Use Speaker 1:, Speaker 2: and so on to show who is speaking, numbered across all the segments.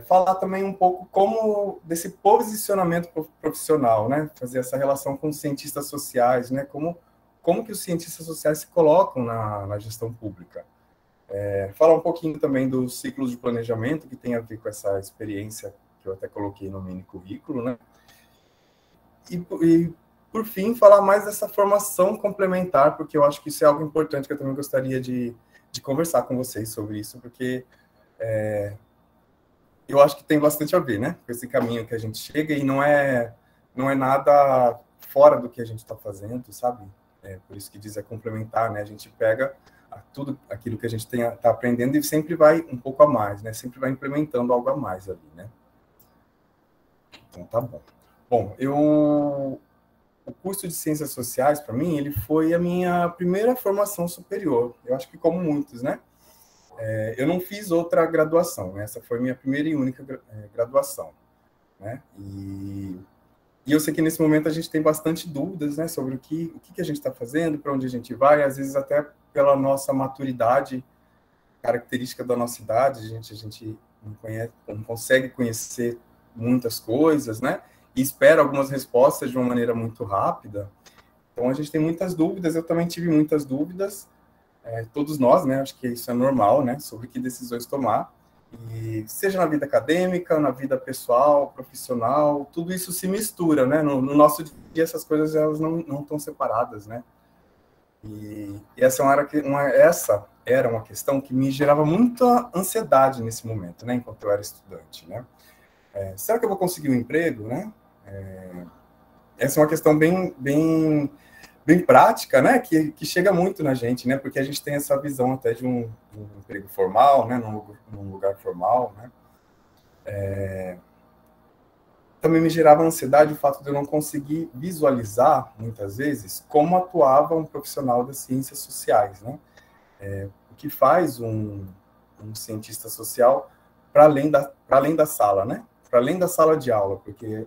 Speaker 1: falar também um pouco como desse posicionamento profissional, né? Fazer essa relação com os cientistas sociais, né? Como que os cientistas sociais se colocam na gestão pública. Falar um pouquinho também dos ciclos de planejamento, que tem a ver com essa experiência que eu até coloquei no mini currículo, né? E por fim, falar mais dessa formação complementar, porque eu acho que isso é algo importante que eu também gostaria de conversar com vocês sobre isso, porque eu acho que tem bastante a ver, né? Com esse caminho que a gente chega e não é nada fora do que a gente está fazendo, sabe? Por isso que diz complementar, né? A gente pega tudo aquilo que a gente está aprendendo e sempre vai um pouco a mais, né? Sempre vai implementando algo a mais ali, né? Então, tá bom. Bom, o curso de Ciências Sociais, para mim, ele foi a minha primeira formação superior. Eu acho que como muitos, né? Eu não fiz outra graduação, né? Essa foi minha primeira e única graduação, né? E eu sei que nesse momento a gente tem bastante dúvidas, né, sobre o que a gente está fazendo, para onde a gente vai, às vezes até pela nossa maturidade, característica da nossa idade, a gente não consegue conhecer muitas coisas, né, e espera algumas respostas de uma maneira muito rápida. Então a gente tem muitas dúvidas, eu também tive muitas dúvidas, todos nós, né, acho que isso é normal, né, sobre que decisões tomar. E seja na vida acadêmica, na vida pessoal, profissional, tudo isso se mistura, né? No nosso dia, essas coisas elas não estão separadas, né? E essa essa era uma questão que me gerava muita ansiedade nesse momento, né? Enquanto eu era estudante, né? Será que eu vou conseguir um emprego, né? Essa é uma questão bem prática, né? Que chega muito na gente, né? Porque a gente tem essa visão até de um emprego formal, né? Num lugar formal, né? Também me gerava ansiedade o fato de eu não conseguir visualizar, muitas vezes, como atuava um profissional das ciências sociais, né? O que faz um cientista social para além da sala, né? Para além da sala de aula, porque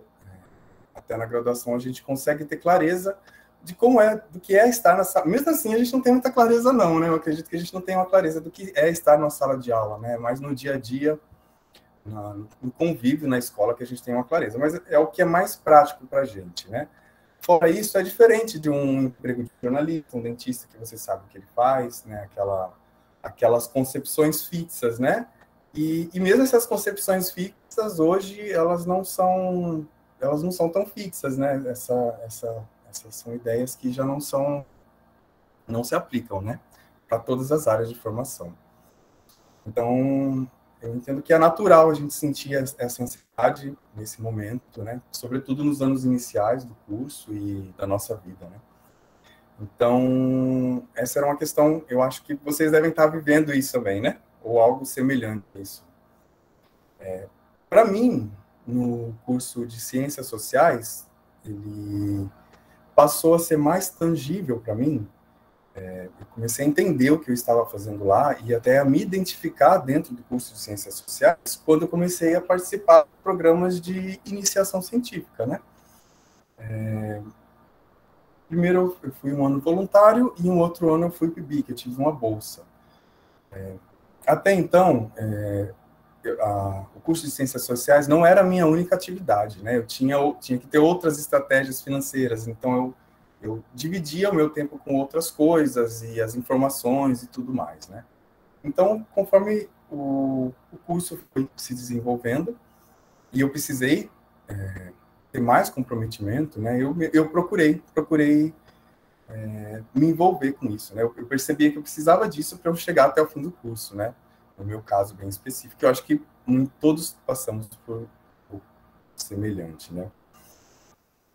Speaker 1: até na graduação a gente consegue ter clareza de do que é estar na sala. Mesmo assim, a gente não tem muita clareza, não, né? Eu acredito que a gente não tem uma clareza do que é estar na sala de aula, né? Mas no dia a dia, no convívio na escola, que a gente tem uma clareza. Mas é o que é mais prático para a gente, né? Fora isso, é diferente de um emprego de jornalista, um dentista, que você sabe o que ele faz, né? Aquelas concepções fixas, né? E mesmo essas concepções fixas, hoje, elas não são tão fixas, né? Essas são ideias que já não se aplicam, né? Para todas as áreas de formação. Então, eu entendo que é natural a gente sentir essa ansiedade nesse momento, né? Sobretudo nos anos iniciais do curso e da nossa vida, né? Então, essa era uma questão, eu acho que vocês devem estar vivendo isso também, né? Ou algo semelhante a isso. Para mim, no curso de Ciências Sociais, ele passou a ser mais tangível para mim. Eu comecei a entender o que eu estava fazendo lá e até a me identificar dentro do curso de Ciências Sociais quando eu comecei a participar de programas de iniciação científica, né? Primeiro eu fui um ano voluntário e um outro ano eu fui PIBIC, que eu tive uma bolsa. Até então, o curso de Ciências Sociais não era a minha única atividade, né? Eu tinha que ter outras estratégias financeiras, então eu dividia o meu tempo com outras coisas e as informações e tudo mais, né? Então, conforme o curso foi se desenvolvendo e eu precisei ter mais comprometimento, né? Eu procurei me envolver com isso, né? Eu percebia que eu precisava disso para eu chegar até o fim do curso, né? No meu caso bem específico, eu acho que todos passamos por semelhante, né?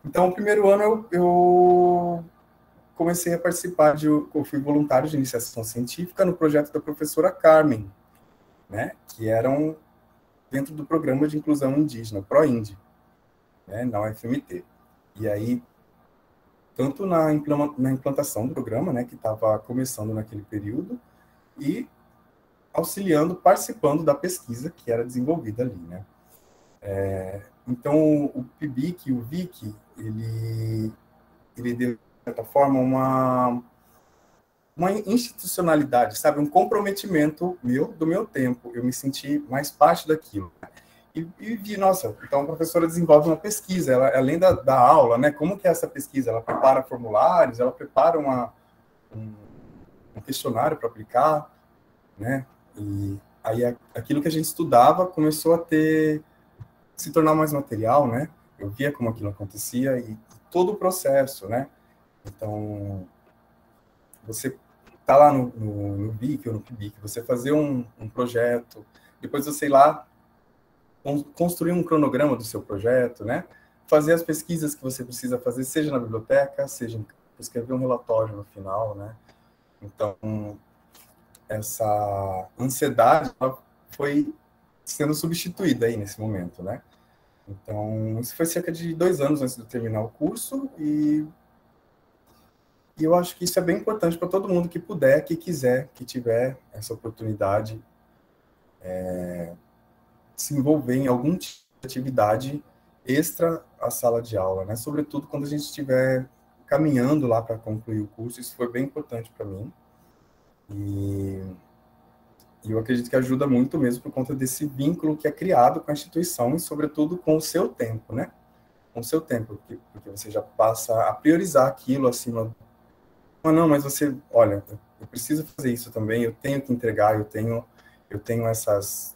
Speaker 1: Então, o primeiro ano eu comecei a participar eu fui voluntário de iniciação científica no projeto da professora Carmen, né? Que eram dentro do programa de inclusão indígena, ProIND, né? Na UFMT. E aí, tanto na implantação do programa, né? Que estava começando naquele período, e auxiliando, participando da pesquisa que era desenvolvida ali, né? Então, o PIBIC e o VIC, ele deu, de certa forma, uma institucionalidade, sabe? Um comprometimento do meu tempo. Eu me senti mais parte daquilo. E vi, nossa, então a professora desenvolve uma pesquisa, ela, além da aula, né? Como que é essa pesquisa? Ela prepara formulários, ela prepara um questionário para aplicar, né? E aí aquilo que a gente estudava começou a se tornar mais material, né? Eu via como aquilo acontecia e todo o processo, né? Então, você tá lá no BIC ou no PIBIC, você fazer um projeto, depois você ir lá construir um cronograma do seu projeto, né? Fazer as pesquisas que você precisa fazer, seja na biblioteca, seja escrever um relatório no final, né? Então, essa ansiedade foi sendo substituída aí nesse momento, né? Então, isso foi cerca de 2 anos antes de eu terminar o curso e eu acho que isso é bem importante para todo mundo que puder, que quiser, que tiver essa oportunidade, se envolver em algum tipo de atividade extra à sala de aula, né? Sobretudo quando a gente estiver caminhando lá para concluir o curso, isso foi bem importante para mim. E eu acredito que ajuda muito mesmo por conta desse vínculo que é criado com a instituição e, sobretudo, com o seu tempo, né? Com o seu tempo, porque você já passa a priorizar aquilo acima. Não, mas você, olha, eu preciso fazer isso também, eu tenho que entregar, eu tenho essas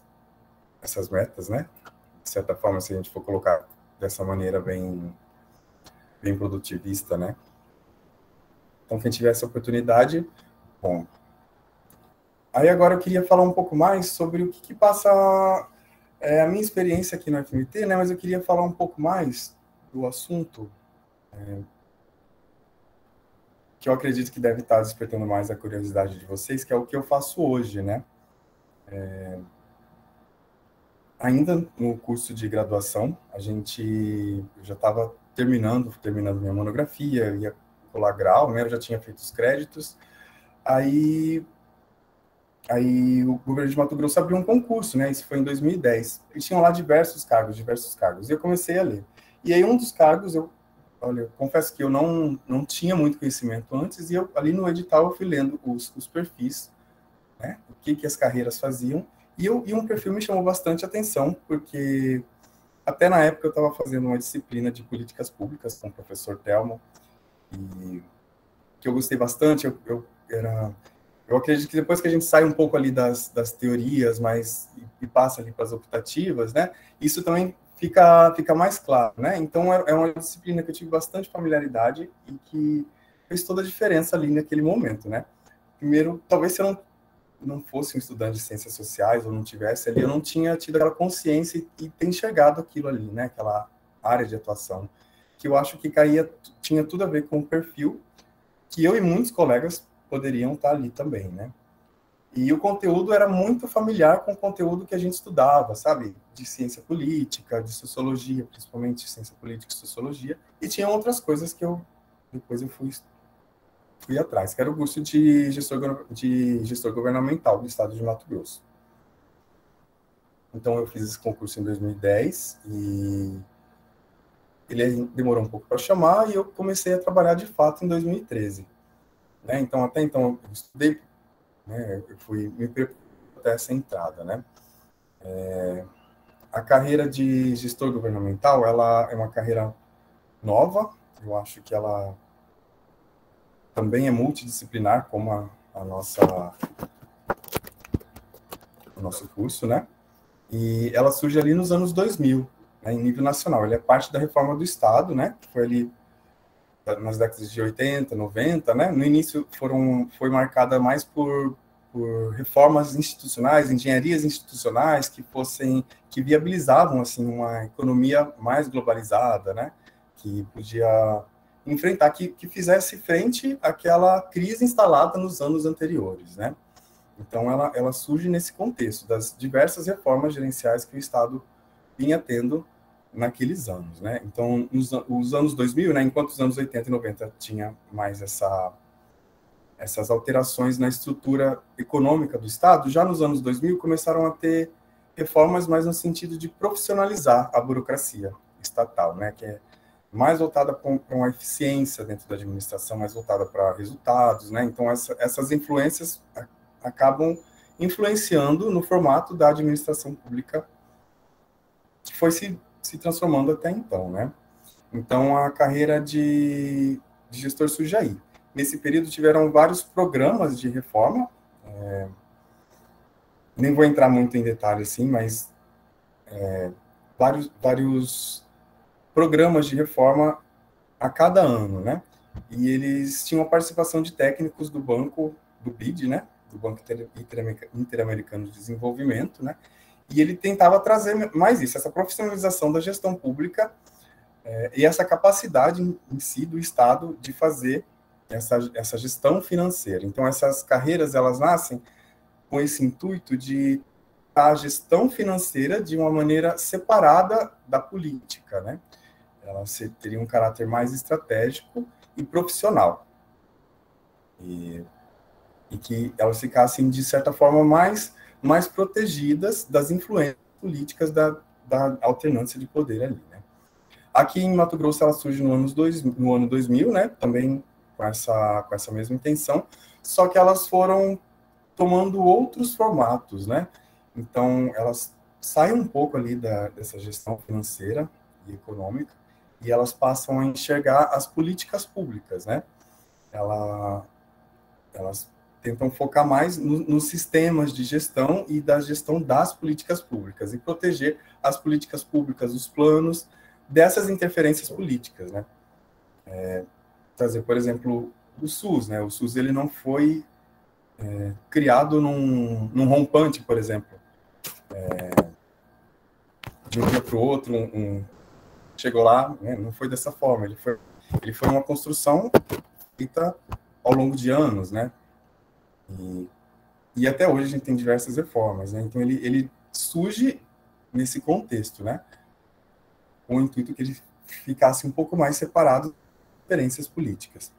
Speaker 1: metas, né? De certa forma, se a gente for colocar dessa maneira bem produtivista, né? Então, quem tiver essa oportunidade, bom. Aí agora eu queria falar um pouco mais sobre o que passa a minha experiência aqui no FMT, né? Mas eu queria falar um pouco mais do assunto que eu acredito que deve estar despertando mais a curiosidade de vocês, que é o que eu faço hoje, né? Ainda no curso de graduação, eu já estava terminando minha monografia, ia colar grau, né? Eu já tinha feito os créditos. Aí o governo de Mato Grosso abriu um concurso, né? Isso foi em 2010. E tinham lá diversos cargos. E eu comecei a ler. E aí um dos cargos, eu confesso que eu não tinha muito conhecimento antes, e ali no edital eu fui lendo os perfis, né? O que as carreiras faziam. E um perfil me chamou bastante atenção, porque até na época eu estava fazendo uma disciplina de políticas públicas com o professor Telmo, e que eu gostei bastante. Eu acredito que depois que a gente sai um pouco ali das teorias, e passa ali para as optativas, né? Isso também fica mais claro, né? Então é uma disciplina que eu tive bastante familiaridade e que fez toda a diferença ali naquele momento, né? Primeiro, talvez se eu não fosse um estudante de ciências sociais ou não tivesse ali, eu não tinha tido aquela consciência e ter enxergado aquilo ali, né? Aquela área de atuação que eu acho que tinha tudo a ver com o perfil que eu e muitos colegas poderiam estar ali também, né? E o conteúdo era muito familiar com o conteúdo que a gente estudava, sabe? De ciência política, de sociologia, principalmente ciência política e sociologia, e tinha outras coisas que depois eu fui atrás, que era o curso de gestor governamental do estado de Mato Grosso. Então eu fiz esse concurso em 2010 e ele demorou um pouco para chamar e eu comecei a trabalhar de fato em 2013. Né? Então, até então, eu estudei, né? Eu fui me preparando até essa entrada, né? A carreira de gestor governamental, ela é uma carreira nova, eu acho que ela também é multidisciplinar, como o nosso curso, né? E ela surge ali nos anos 2000, né, em nível nacional. Ele é parte da reforma do Estado, né? Que foi ali nas décadas de 80, 90, né? No início foi marcada mais por reformas institucionais, engenharias institucionais que viabilizavam assim uma economia mais globalizada, né? Que podia enfrentar, que fizesse frente àquela crise instalada nos anos anteriores, né? Então ela surge nesse contexto das diversas reformas gerenciais que o Estado vinha tendo naqueles anos, né? Então, os anos 2000, né, enquanto os anos 80 e 90 tinha mais essas alterações na estrutura econômica do Estado, já nos anos 2000 começaram a ter reformas mais no sentido de profissionalizar a burocracia estatal, né, que mais voltada para uma eficiência dentro da administração, mais voltada para resultados, né? Então, essas influências acabam influenciando no formato da administração pública que foi se transformando até então, né? Então, a carreira de gestor surge aí. Nesse período, tiveram vários programas de reforma, nem vou entrar muito em detalhe, assim, mas vários programas de reforma a cada ano, né? E eles tinham a participação de técnicos do banco, do BID, né? Do Banco Interamericano de Desenvolvimento, né? E ele tentava trazer mais isso, essa profissionalização da gestão pública e essa capacidade em si do Estado de fazer essa gestão financeira. Então, essas carreiras, elas nascem com esse intuito de a gestão financeira de uma maneira separada da política, né? Ela teria um caráter mais estratégico e profissional. E que elas ficassem, de certa forma, mais protegidas das influências políticas da alternância de poder ali, né? Aqui em Mato Grosso, ela surge no ano 2000, né? Também com essa mesma intenção, só que elas foram tomando outros formatos, né? Então, elas saem um pouco ali dessa gestão financeira e econômica e elas passam a enxergar as políticas públicas, né? Elas tentam focar mais nos sistemas de gestão e da gestão das políticas públicas e proteger as políticas públicas, os planos dessas interferências políticas, né? Trazer, por exemplo, o SUS, né? O SUS, ele não foi criado num rompante, por exemplo, de um dia para o outro, chegou lá, né? Não foi dessa forma, ele foi uma construção feita ao longo de anos, né? E até hoje a gente tem diversas reformas, né? Então ele surge nesse contexto, né? Com o intuito que ele ficasse um pouco mais separado das diferenças políticas.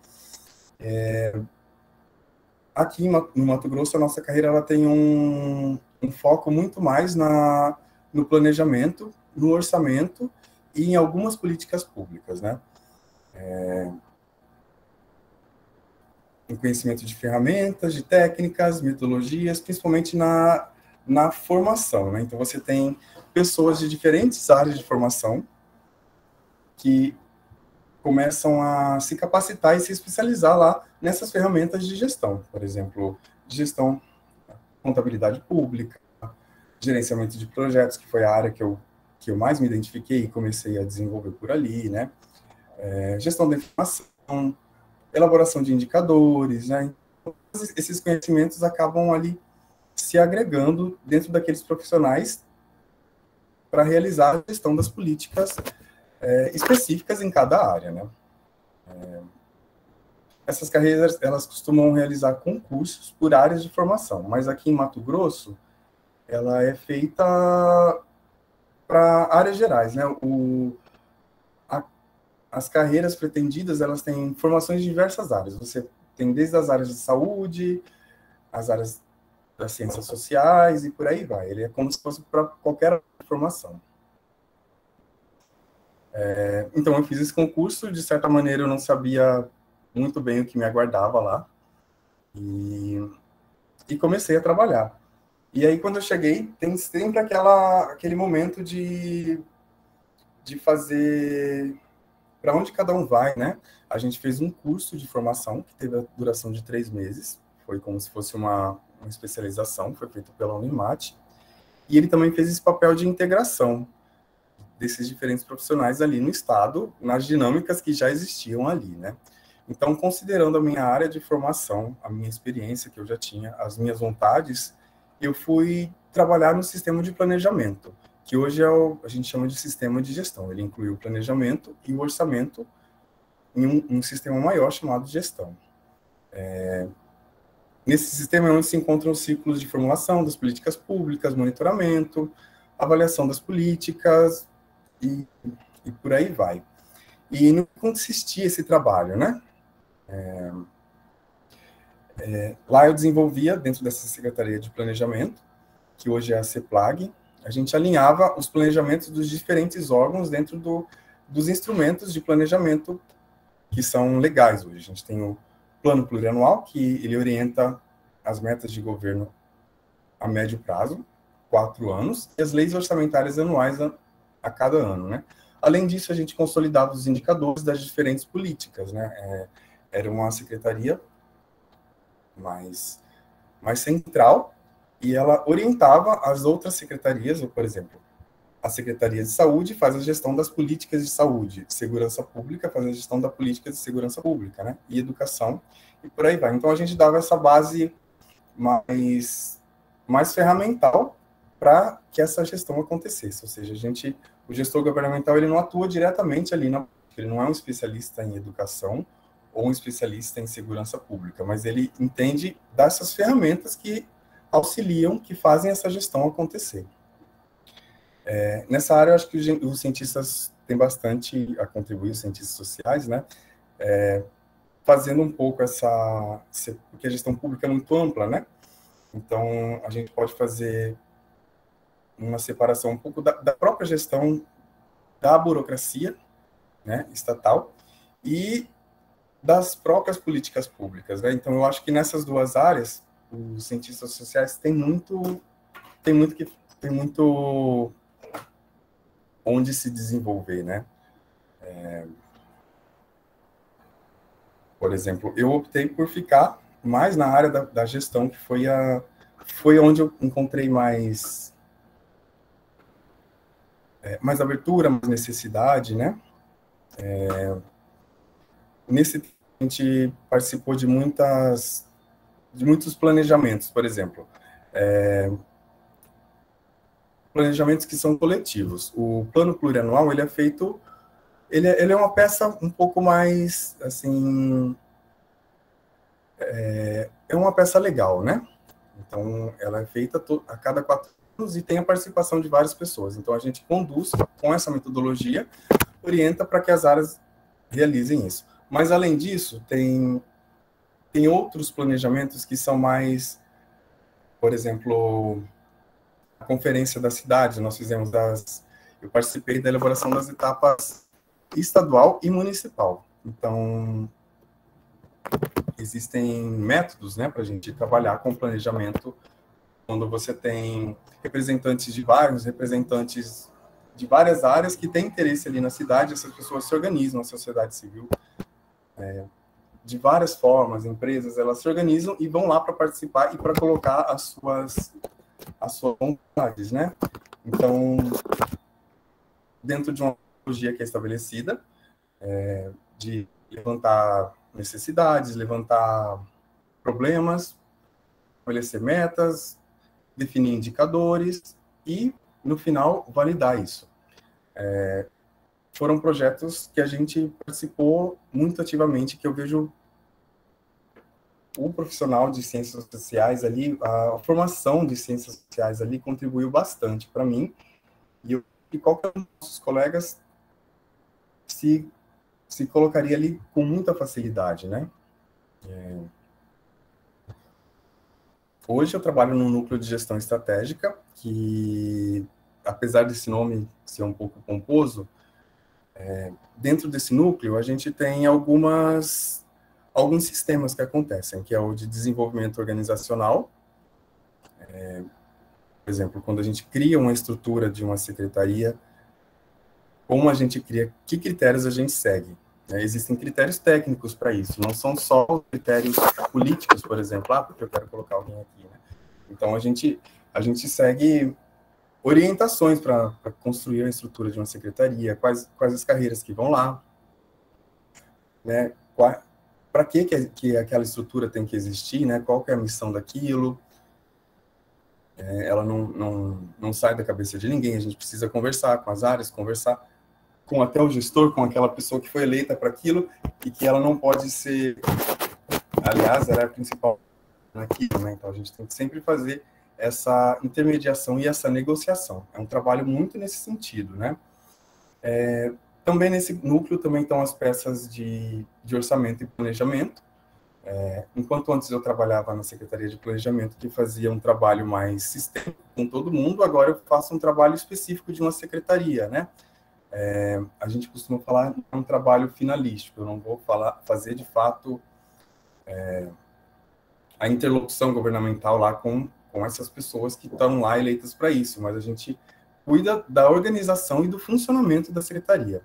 Speaker 1: Aqui no Mato Grosso, a nossa carreira ela tem um foco muito mais no planejamento, no orçamento e em algumas políticas públicas, né? Em conhecimento de ferramentas, de técnicas, metodologias, principalmente na formação, né? Então, você tem pessoas de diferentes áreas de formação que começam a se capacitar e se especializar lá nessas ferramentas de gestão, por exemplo, gestão, contabilidade pública, gerenciamento de projetos, que foi a área que eu mais me identifiquei e comecei a desenvolver por ali, né? Gestão da informação, elaboração de indicadores, né? Esses conhecimentos acabam ali se agregando dentro daqueles profissionais para realizar a gestão das políticas específicas em cada área, né? Essas carreiras, elas costumam realizar concursos por áreas de formação, mas aqui em Mato Grosso, ela é feita para áreas gerais, né? As carreiras pretendidas, elas têm formações de diversas áreas. Você tem desde as áreas de saúde, as áreas das ciências sociais e por aí vai. Ele é como se fosse para qualquer formação. Então, eu fiz esse concurso, de certa maneira eu não sabia muito bem o que me aguardava lá, e comecei a trabalhar. E aí, quando eu cheguei, tem sempre aquele momento de fazer para onde cada um vai, né? A gente fez um curso de formação que teve a duração de 3 meses, foi como se fosse uma especialização, foi feito pela Unimat, e ele também fez esse papel de integração desses diferentes profissionais ali no Estado, nas dinâmicas que já existiam ali, né? Então, considerando a minha área de formação, a minha experiência que eu já tinha, as minhas vontades, eu fui trabalhar no sistema de planejamento, que hoje a gente chama de sistema de gestão. Ele inclui o planejamento e o orçamento em um sistema maior chamado gestão. Nesse sistema é onde se encontram os ciclos de formulação das políticas públicas, monitoramento, avaliação das políticas e por aí vai. E no que consistia esse trabalho, né? Lá eu desenvolvia, dentro dessa Secretaria de Planejamento, que hoje é a CEPLAG, a gente alinhava os planejamentos dos diferentes órgãos dentro dos instrumentos de planejamento que são legais hoje. A gente tem o plano plurianual, que ele orienta as metas de governo a médio prazo, 4 anos, e as leis orçamentárias anuais a cada ano, né? Além disso, a gente consolidava os indicadores das diferentes políticas, né? Era uma secretaria mais central, e ela orientava as outras secretarias, por exemplo, a Secretaria de Saúde faz a gestão das políticas de saúde, Segurança Pública faz a gestão da política de segurança pública, né? E educação, e por aí vai. Então, a gente dava essa base mais ferramental para que essa gestão acontecesse. Ou seja, o gestor governamental ele não atua diretamente ali, ele não é um especialista em educação ou um especialista em segurança pública, mas ele entende dessas ferramentas que auxiliam, que fazem essa gestão acontecer. Nessa área, eu acho que os cientistas têm bastante a contribuir, os cientistas sociais, né? Fazendo um pouco porque a gestão pública é muito ampla, né? Então, a gente pode fazer uma separação um pouco da própria gestão da burocracia, né, estatal, e das próprias políticas públicas, né? Então, eu acho que nessas duas áreas, os cientistas sociais têm muito onde se desenvolver, né? Por exemplo, eu optei por ficar mais na área da gestão, que foi onde eu encontrei mais abertura, mais necessidade, né? Nesse tempo, a gente participou de muitos planejamentos, por exemplo, planejamentos que são coletivos. O plano plurianual, ele é feito, ele é uma peça um pouco mais, assim, é uma peça legal, né? Então, ela é feita a cada 4 anos e tem a participação de várias pessoas. Então, a gente conduz com essa metodologia, orienta para que as áreas realizem isso. Mas, além disso, tem outros planejamentos que são mais, por exemplo, a conferência da cidade, nós fizemos eu participei da elaboração das etapas estadual e municipal. Então, existem métodos, né, para a gente trabalhar com planejamento, quando você tem representantes de várias áreas que têm interesse ali na cidade, essas pessoas se organizam, a sociedade civil, de várias formas, empresas, elas se organizam e vão lá para participar e para colocar as suas vontades, né? Então, dentro de uma metodologia que é estabelecida, de levantar necessidades, levantar problemas, estabelecer metas, definir indicadores e, no final, validar isso. Foram projetos que a gente participou muito ativamente, que eu vejo o profissional de ciências sociais ali, a formação de ciências sociais ali contribuiu bastante para mim, e qualquer um dos nossos colegas se colocaria ali com muita facilidade, né? Hoje eu trabalho num núcleo de gestão estratégica, que, apesar desse nome ser um pouco pomposo, dentro desse núcleo a gente tem alguns sistemas que acontecem, que é o de desenvolvimento organizacional. Por exemplo, quando a gente cria uma estrutura de uma secretaria, como a gente cria, que critérios a gente segue? Existem critérios técnicos para isso, não são só critérios políticos, por exemplo, porque eu quero colocar alguém aqui, né? Então, a gente segue orientações para construir a estrutura de uma secretaria, quais as carreiras que vão lá, né? Para que aquela estrutura tem que existir, né? Qual que é a missão daquilo? Ela não sai da cabeça de ninguém, a gente precisa conversar com as áreas, conversar com até o gestor, com aquela pessoa que foi eleita para aquilo, e que ela não pode ser, aliás, ela é a principal naquilo, né? Então a gente tem que sempre fazer essa intermediação e essa negociação. É um trabalho muito nesse sentido, né? Também nesse núcleo também estão as peças de orçamento e planejamento. Enquanto antes eu trabalhava na Secretaria de Planejamento, que fazia um trabalho mais sistêmico com todo mundo, agora eu faço um trabalho específico de uma secretaria, né? a gente costuma falar que é um trabalho finalístico. Eu não vou fazer, de fato, a interlocução governamental lá com essas pessoas que estão lá eleitas para isso, mas a gente cuida da organização e do funcionamento da secretaria,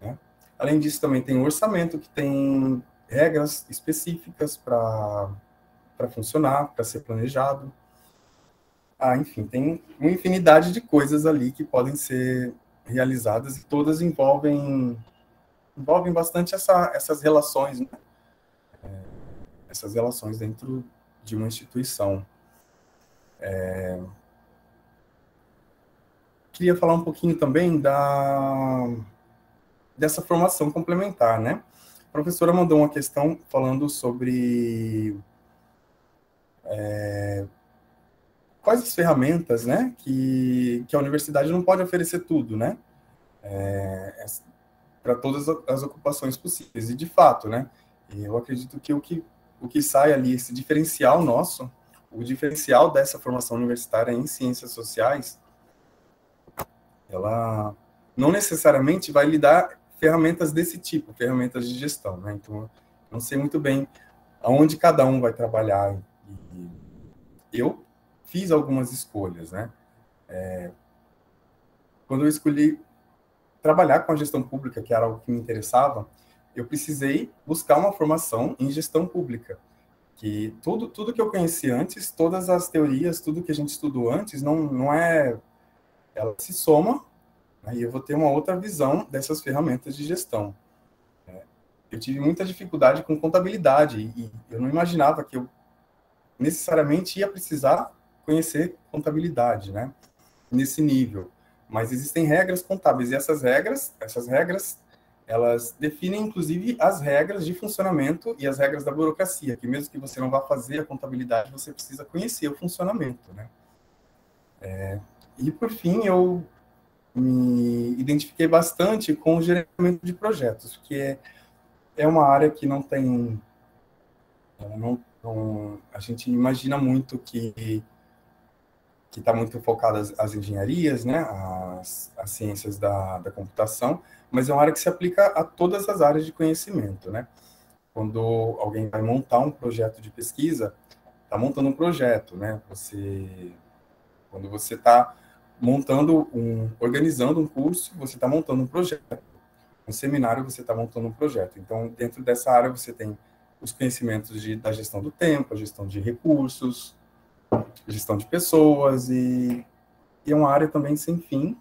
Speaker 1: né? Além disso, também tem um orçamento que tem regras específicas para funcionar, para ser planejado. Enfim, tem uma infinidade de coisas ali que podem ser realizadas e todas envolvem bastante essas relações, né? Essas relações dentro de uma instituição. Queria falar um pouquinho também dessa formação complementar, né? A professora mandou uma questão falando sobre quais as ferramentas, né, que a universidade não pode oferecer tudo, né, para todas as ocupações possíveis. E, de fato, né, eu acredito que o que sai ali, esse diferencial nosso, o diferencial dessa formação universitária em ciências sociais, ela não necessariamente vai lhe dar ferramentas desse tipo, ferramentas de gestão, né? Então, não sei muito bem aonde cada um vai trabalhar. E eu fiz algumas escolhas, né? Quando eu escolhi trabalhar com a gestão pública, que era algo que me interessava, eu precisei buscar uma formação em gestão pública, que tudo que eu conheci antes, todas as teorias, tudo que a gente estudou antes, não é... Ela se soma, né, e eu vou ter uma outra visão dessas ferramentas de gestão. Eu tive muita dificuldade com contabilidade, e eu não imaginava que eu necessariamente ia precisar conhecer contabilidade, né, nesse nível. Mas existem regras contábeis, e essas regras, elas definem, inclusive, as regras de funcionamento e as regras da burocracia, que mesmo que você não vá fazer a contabilidade, você precisa conhecer o funcionamento, né? E, por fim, eu me identifiquei bastante com o gerenciamento de projetos, que é uma área que não tem... a gente imagina muito que está muito focada às engenharias, né, às ciências da computação, mas é uma área que se aplica a todas as áreas de conhecimento, né? Quando alguém vai montar um projeto de pesquisa, está montando um projeto, né? Quando você está organizando um curso, você está montando um projeto. Um seminário, você está montando um projeto. Então, dentro dessa área, você tem os conhecimentos da gestão do tempo, a gestão de recursos, gestão de pessoas, e é uma área também sem fim,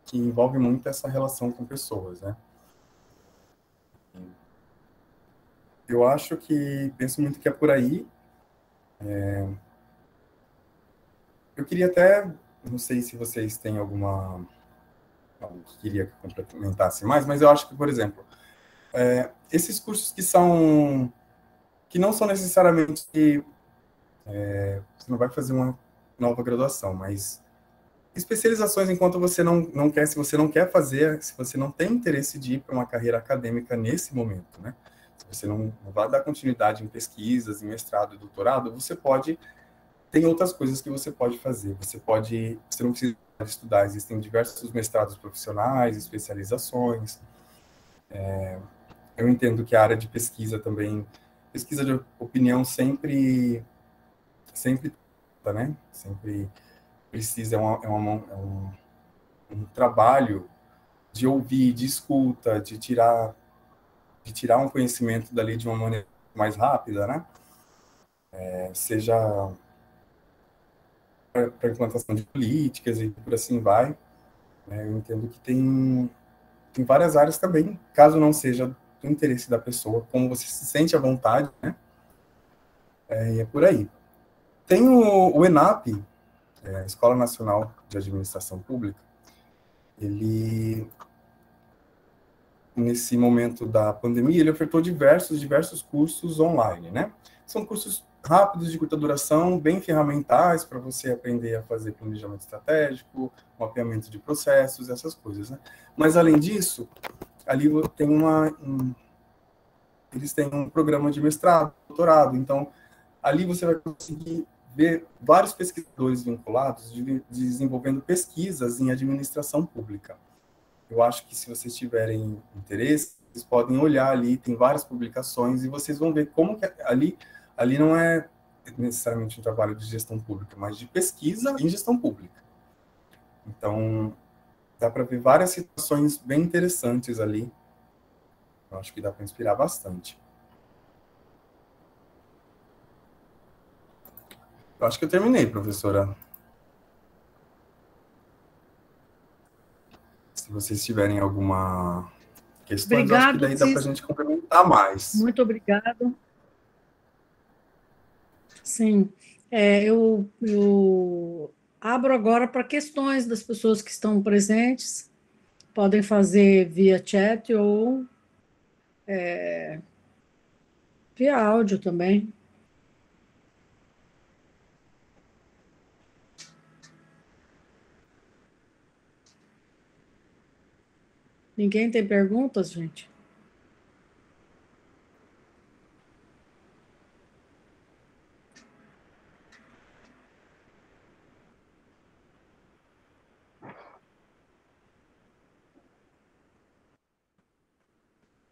Speaker 1: que envolve muito essa relação com pessoas, né? Eu acho que, penso muito que é por aí. Eu queria até, não sei se vocês têm algo que queria que complementasse mais, mas eu acho que, por exemplo, esses cursos que não são necessariamente, você não vai fazer uma nova graduação, mas especializações enquanto você não quer, se você não quer fazer, se você não tem interesse de ir para uma carreira acadêmica nesse momento, né? Se você não vai dar continuidade em pesquisas, em mestrado e doutorado, tem outras coisas que você pode fazer. Você não precisa estudar, existem diversos mestrados profissionais, especializações. Eu entendo que a área de pesquisa também, pesquisa de opinião sempre, né? Sempre precisa, um trabalho de ouvir, de escuta, de tirar um conhecimento dali de uma maneira mais rápida, né? Seja para implantação de políticas e por assim vai. Né? Eu entendo que tem várias áreas também, caso não seja do interesse da pessoa, como você se sente à vontade, né? E é por aí. Tem o ENAP, a Escola Nacional de Administração Pública, ele, nesse momento da pandemia, ele ofertou diversos cursos online, né? São cursos rápidos, de curta duração, bem ferramentais para você aprender a fazer planejamento estratégico, mapeamento de processos, essas coisas, né? Mas, além disso, ali tem eles têm um programa de mestrado, doutorado, então, ali você vai conseguir ver vários pesquisadores vinculados desenvolvendo pesquisas em administração pública. eu acho que se vocês tiverem interesse, vocês podem olhar ali, tem várias publicações, e vocês vão ver como que ali não é necessariamente um trabalho de gestão pública, mas de pesquisa em gestão pública. Então, dá para ver várias situações bem interessantes ali. Eu acho que dá para inspirar bastante. Eu acho que eu terminei, professora. Se vocês tiverem alguma questão, eu acho que daí dá para a gente complementar mais.
Speaker 2: Muito obrigada. Sim, eu abro agora para questões das pessoas que estão presentes. Podem fazer via chat ou via áudio também. Ninguém tem perguntas, gente?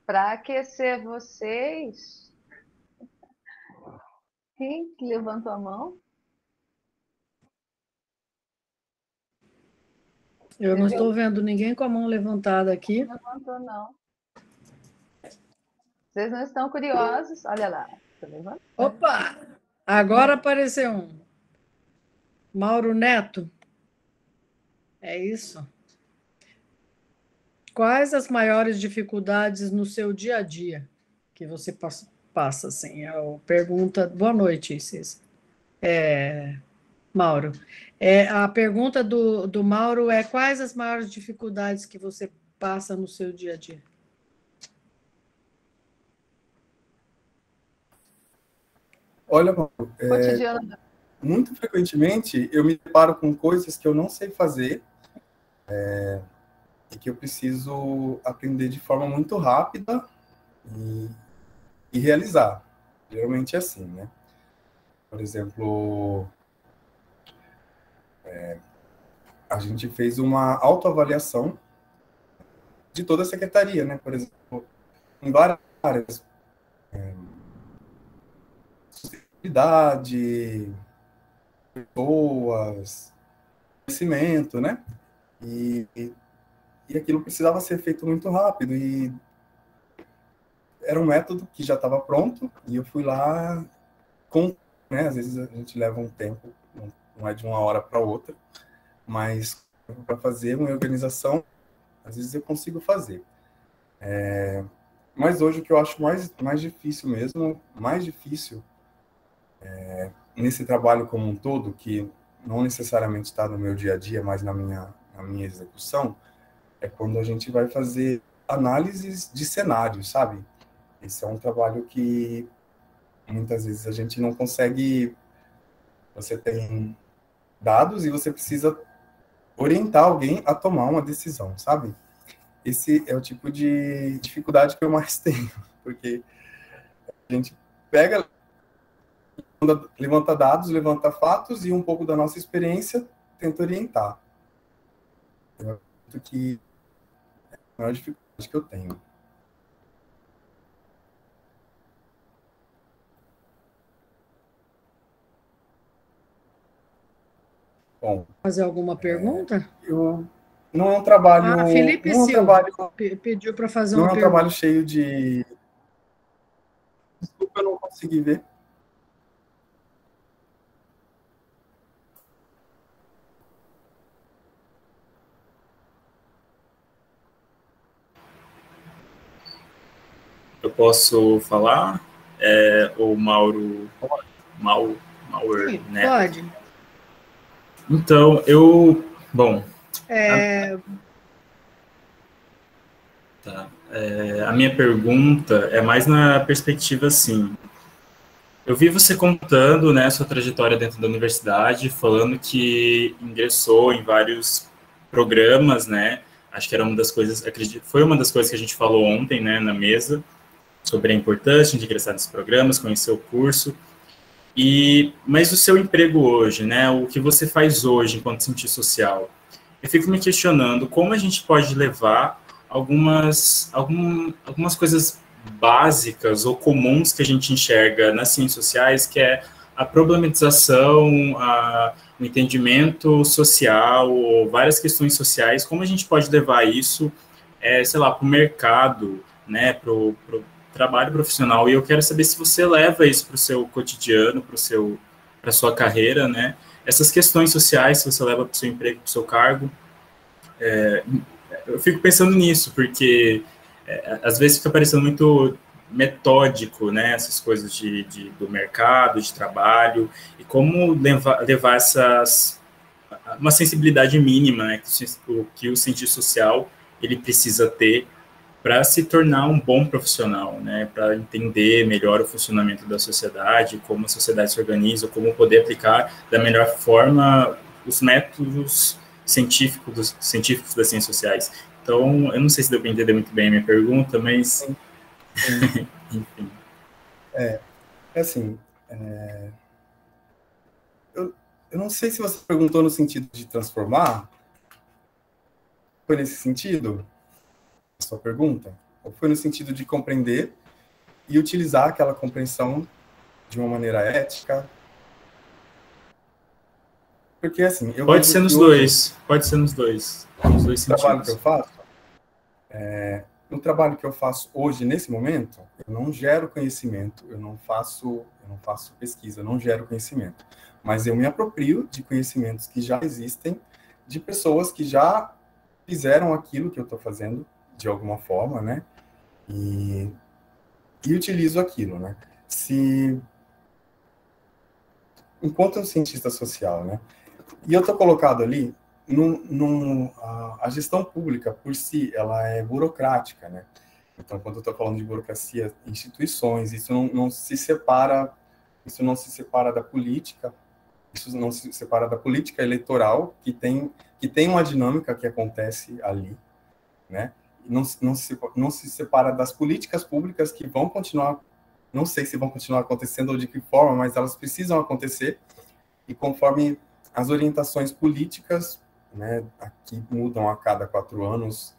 Speaker 3: Para aquecer vocês, quem que levantou a mão?
Speaker 2: Eu não estou vendo ninguém com a mão levantada aqui.
Speaker 3: Não levantou, não. Vocês não estão curiosos? Olha lá.
Speaker 2: Opa! Agora apareceu um. Mauro Neto. É isso? Quais as maiores dificuldades no seu dia a dia que você passa assim? Pergunta. Boa noite, Cis. Mauro. A pergunta do Mauro é: quais as maiores dificuldades que você passa no seu dia a dia?
Speaker 1: Olha, Mauro, muito frequentemente eu me deparo com coisas que eu não sei fazer e que eu preciso aprender de forma muito rápida e realizar. Geralmente é assim, né? Por exemplo, a gente fez uma autoavaliação de toda a secretaria, né? Por exemplo, em várias áreas, sustentabilidade, pessoas, conhecimento, né? E aquilo precisava ser feito muito rápido, e era um método que já estava pronto, e eu fui lá né? Às vezes a gente leva um tempo, não é de uma hora para outra, mas para fazer uma organização, às vezes eu consigo fazer. Mas hoje o que eu acho mais difícil mesmo, nesse trabalho como um todo, que não necessariamente está no meu dia a dia, mas na minha execução, é quando a gente vai fazer análises de cenários, sabe? Esse é um trabalho que muitas vezes a gente não consegue. Você tem dados e você precisa orientar alguém a tomar uma decisão, sabe? Esse é o tipo de dificuldade que eu mais tenho, porque a gente pega, levanta dados, levanta fatos e um pouco da nossa experiência tenta orientar. Eu acho que é a maior dificuldade que eu tenho. Bom,
Speaker 2: fazer alguma pergunta?
Speaker 1: Não é um trabalho.
Speaker 2: Felipe Silva pediu para fazer uma pergunta.
Speaker 1: Não é um trabalho cheio de. Desculpa, eu não consegui ver.
Speaker 4: Eu posso falar? O Mauro.
Speaker 2: Sim,
Speaker 4: né?
Speaker 2: pode.
Speaker 4: Então, bom. Tá. A minha pergunta é mais na perspectiva assim. Eu vi você contando, né, sua trajetória dentro da universidade, falando que ingressou em vários programas, né? Acho que era uma das coisas, acredito, foi uma das coisas que a gente falou ontem, né, na mesa, sobre a importância de ingressar nesses programas, conhecer o curso. Mas o seu emprego hoje, né, o que você faz hoje enquanto cientista social, eu fico me questionando como a gente pode levar algumas coisas básicas ou comuns que a gente enxerga nas ciências sociais, que é a problematização, o entendimento social, ou várias questões sociais, como a gente pode levar isso, sei lá, para o mercado, né, para o trabalho profissional. E eu quero saber se você leva isso para o seu cotidiano, para a sua carreira, né? Essas questões sociais, se você leva para o seu emprego, para o seu cargo. Eu fico pensando nisso, porque às vezes fica parecendo muito metódico, né, essas coisas do mercado, de trabalho, e como levar uma sensibilidade mínima, né, que o cientista social ele precisa ter para se tornar um bom profissional, né, para entender melhor o funcionamento da sociedade, como a sociedade se organiza, como poder aplicar da melhor forma os métodos científicos das ciências sociais. Então, eu não sei se deu para entender muito bem a minha pergunta, mas... Enfim.
Speaker 1: Assim, eu não sei se você perguntou no sentido de transformar. Foi nesse sentido a sua pergunta? Ou foi no sentido de compreender e utilizar aquela compreensão de uma maneira ética? Porque, assim, eu
Speaker 4: pode ser nos dois. Pode ser nos dois sentidos.
Speaker 1: Trabalho que eu faço, no trabalho que eu faço hoje, nesse momento, eu não gero conhecimento, eu não faço pesquisa, eu não gero conhecimento. Mas eu me aproprio de conhecimentos que já existem, de pessoas que já fizeram aquilo que eu estou fazendo, de alguma forma, né? E utilizo aquilo, né? Enquanto um cientista social, né? E eu estou colocado ali, a gestão pública, por si, ela é burocrática, né? Então, quando eu estou falando de burocracia, instituições, isso não se separa da política, isso não se separa da política eleitoral, que tem uma dinâmica que acontece ali, né? Não se separa das políticas públicas que vão continuar, não sei se vão continuar acontecendo ou de que forma, mas elas precisam acontecer, e conforme as orientações políticas, né, aqui mudam a cada 4 anos,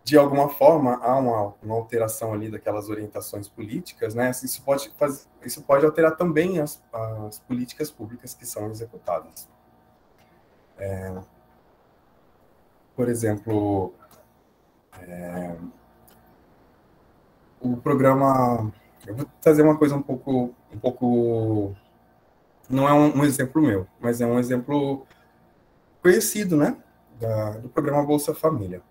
Speaker 1: de alguma forma há uma alteração ali daquelas orientações políticas, né? Isso pode alterar também as políticas públicas que são executadas. Por exemplo, o programa, eu vou trazer uma coisa um pouco não é um exemplo meu, mas é um exemplo conhecido, né, do programa Bolsa Família.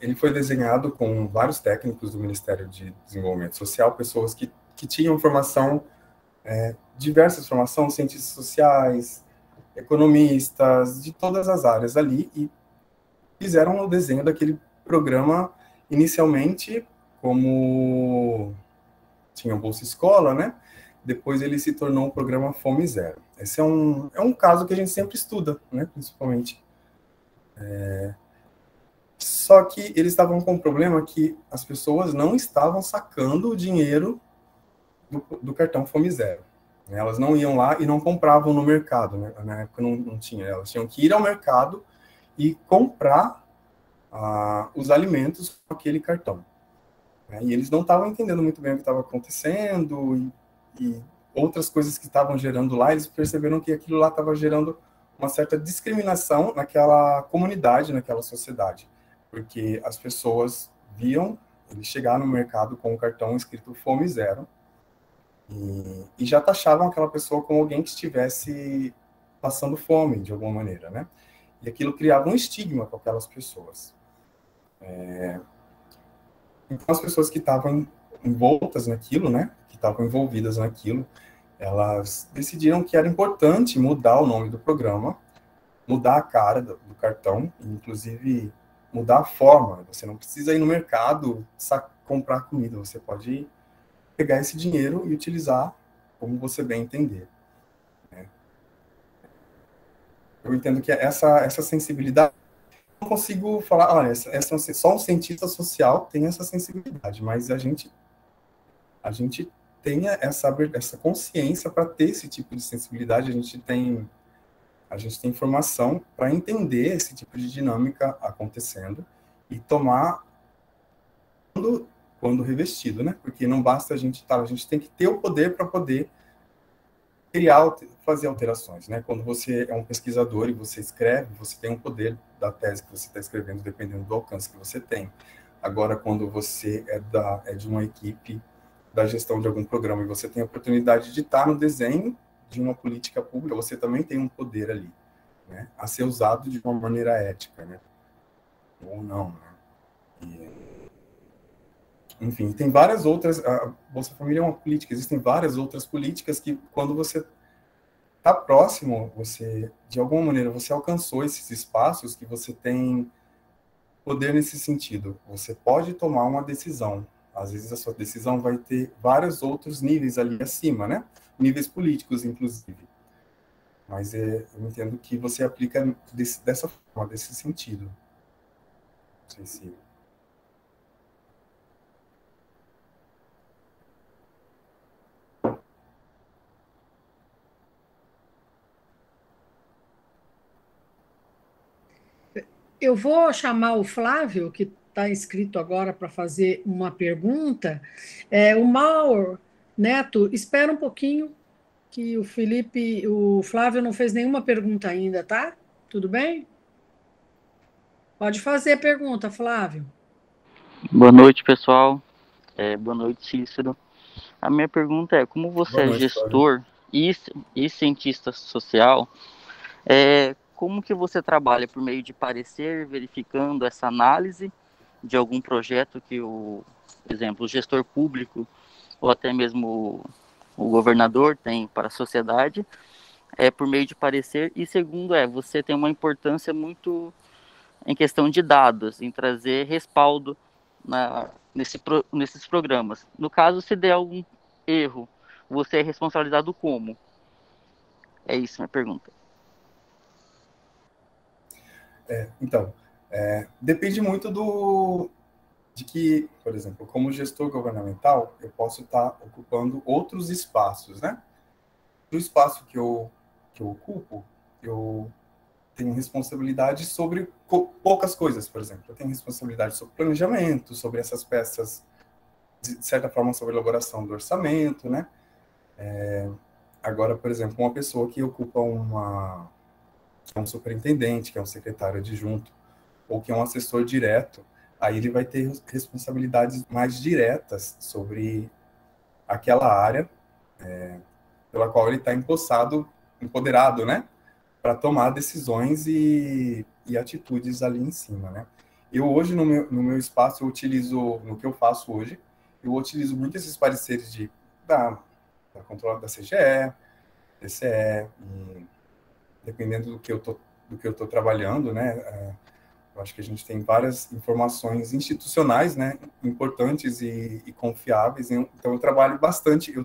Speaker 1: Ele foi desenhado com vários técnicos do Ministério de Desenvolvimento Social, pessoas que tinham formação, diversas formações, cientistas sociais, economistas, de todas as áreas ali, e fizeram o desenho daquele programa inicialmente como tinha Bolsa Escola, né? Depois ele se tornou um programa Fome Zero. Esse é um caso que a gente sempre estuda, né? Principalmente. Só que eles estavam com um problema que as pessoas não estavam sacando o dinheiro do cartão Fome Zero. Elas não iam lá e não compravam no mercado, né? Na época não tinha. Elas tinham que ir ao mercado e comprar os alimentos com aquele cartão. E eles não estavam entendendo muito bem o que estava acontecendo e outras coisas que estavam gerando lá, eles perceberam que aquilo lá estava gerando uma certa discriminação naquela comunidade, naquela sociedade, porque as pessoas viam ele chegar no mercado com um cartão escrito Fome Zero e já taxavam aquela pessoa como alguém que estivesse passando fome, de alguma maneira, né? E aquilo criava um estigma com aquelas pessoas. Então, as pessoas que estavam envoltas naquilo, né, que estavam envolvidas naquilo, elas decidiram que era importante mudar o nome do programa, mudar a cara do cartão, inclusive mudar a forma. Você não precisa ir no mercado comprar comida, você pode pegar esse dinheiro e utilizar como você bem entender. Eu entendo que essa sensibilidade, não consigo falar, olha, só um cientista social tem essa sensibilidade, mas a gente tem essa consciência para ter esse tipo de sensibilidade. A A gente tem informação para entender esse tipo de dinâmica acontecendo e tomar quando revestido, né? Porque não basta a gente tem que ter o poder para poder criar, fazer alterações, né? Quando você é um pesquisador e você escreve, você tem o poder da tese que você está escrevendo, dependendo do alcance que você tem. Agora, quando você é de uma equipe da gestão de algum programa e você tem a oportunidade de estar no desenho de uma política pública, você também tem um poder ali, né? A ser usado de uma maneira ética, né? Ou não, né? Enfim, tem várias outras, a Bolsa Família é uma política, existem várias outras políticas que, quando você está próximo, você, de alguma maneira, você alcançou esses espaços que você tem poder nesse sentido. Você pode tomar uma decisão. Às vezes a sua decisão vai ter vários outros níveis ali acima, né? Níveis políticos, inclusive. Mas eu entendo que você aplica dessa forma, desse sentido. Não sei se...
Speaker 2: Eu vou chamar o Flávio, que está inscrito agora para fazer uma pergunta. O Mauro Neto, espera um pouquinho, que o Flávio não fez nenhuma pergunta ainda, tá? Tudo bem? Pode fazer a pergunta, Flávio.
Speaker 5: Boa noite, pessoal. Boa noite, Cícero. A minha pergunta é, como você é gestor e cientista social, como que você trabalha por meio de parecer, verificando essa análise de algum projeto que por exemplo, o gestor público ou até mesmo o governador tem para a sociedade, por meio de parecer, e segundo você tem uma importância muito em questão de dados, em trazer respaldo nesses programas. No caso, se der algum erro, você é responsabilizado como? É isso minha pergunta.
Speaker 1: Então, depende muito de que, por exemplo, como gestor governamental, eu posso estar ocupando outros espaços, né? No espaço que eu ocupo, eu tenho responsabilidade sobre poucas coisas, por exemplo. Eu tenho responsabilidade sobre planejamento, sobre essas peças, de certa forma, sobre a elaboração do orçamento, né? Agora, por exemplo, uma pessoa que ocupa que é um superintendente, que é um secretário adjunto, ou que é um assessor direto, aí ele vai ter responsabilidades mais diretas sobre aquela área pela qual ele está empoderado, né? Para tomar decisões e atitudes ali em cima, né? Eu hoje, no meu espaço, no que eu faço hoje, eu utilizo muito esses pareceres da controle da CGE, TCE, e dependendo do que eu tô trabalhando, né? Eu acho que a gente tem várias informações institucionais, né? Importantes e confiáveis. Então, eu trabalho bastante.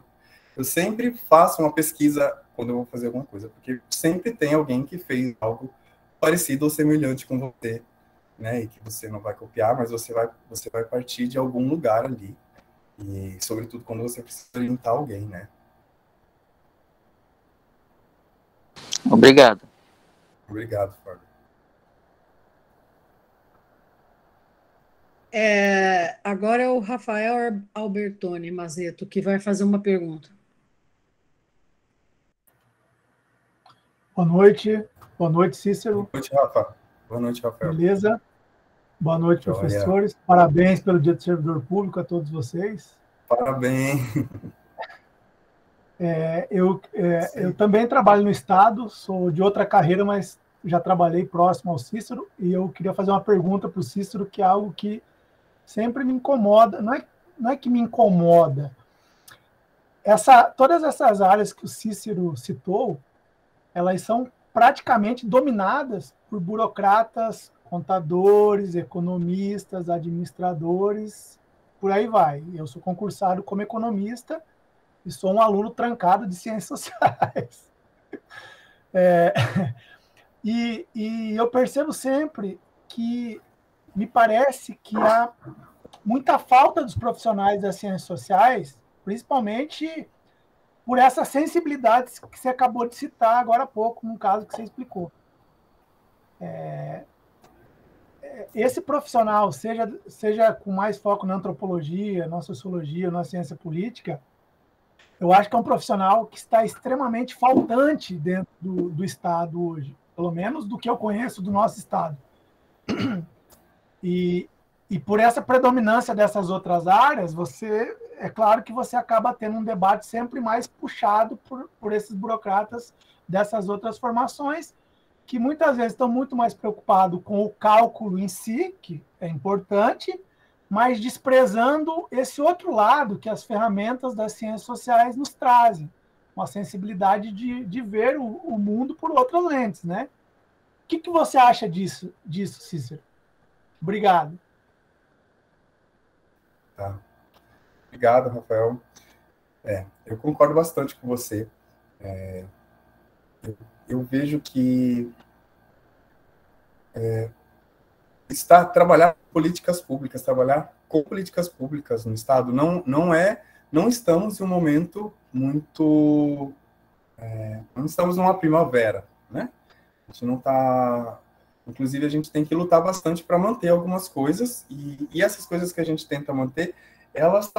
Speaker 1: Eu sempre faço uma pesquisa quando eu vou fazer alguma coisa, porque sempre tem alguém que fez algo parecido ou semelhante com você, né? E que você não vai copiar, mas você vai partir de algum lugar ali. E, sobretudo, quando você precisa orientar alguém, né?
Speaker 5: Obrigado.
Speaker 1: Obrigado, Fábio.
Speaker 2: Agora é o Rafael Albertoni Mazeto, que vai fazer uma pergunta.
Speaker 6: Boa noite, Cícero.
Speaker 1: Boa noite, Rafa. Boa noite, Rafael.
Speaker 6: Beleza? Boa noite,
Speaker 1: Joia.
Speaker 6: professores. Parabéns pelo Dia do Servidor Público a todos vocês.
Speaker 1: Parabéns.
Speaker 6: Eu também trabalho no Estado, sou de outra carreira, mas já trabalhei próximo ao Cícero, e eu queria fazer uma pergunta para o Cícero, que é algo que sempre me incomoda. Não é que me incomoda. Todas essas áreas que o Cícero citou, elas são praticamente dominadas por burocratas, contadores, economistas, administradores, por aí vai. Eu sou concursado como economista e sou um aluno trancado de ciências sociais. E eu percebo sempre que me parece que há muita falta dos profissionais das ciências sociais, principalmente por essas sensibilidades que você acabou de citar agora há pouco, num caso que você explicou. Esse profissional, seja com mais foco na antropologia, na sociologia, na ciência política, eu acho que é um profissional que está extremamente faltante dentro do Estado hoje, pelo menos do que eu conheço do nosso Estado. E por essa predominância dessas outras áreas, é claro que você acaba tendo um debate sempre mais puxado por esses burocratas dessas outras formações, que muitas vezes estão muito mais preocupados com o cálculo em si, que é importante, mas desprezando esse outro lado que as ferramentas das ciências sociais nos trazem, uma sensibilidade de ver o mundo por outras lentes, né? O que você acha disso, Cícero? Obrigado.
Speaker 1: Tá. Obrigado, Rafael. Eu concordo bastante com você. Eu vejo que trabalhar com políticas públicas no Estado não estamos em um momento muito, não estamos numa primavera, né? A gente não está, inclusive a gente tem que lutar bastante para manter algumas coisas, e essas coisas que a gente tenta manter, elas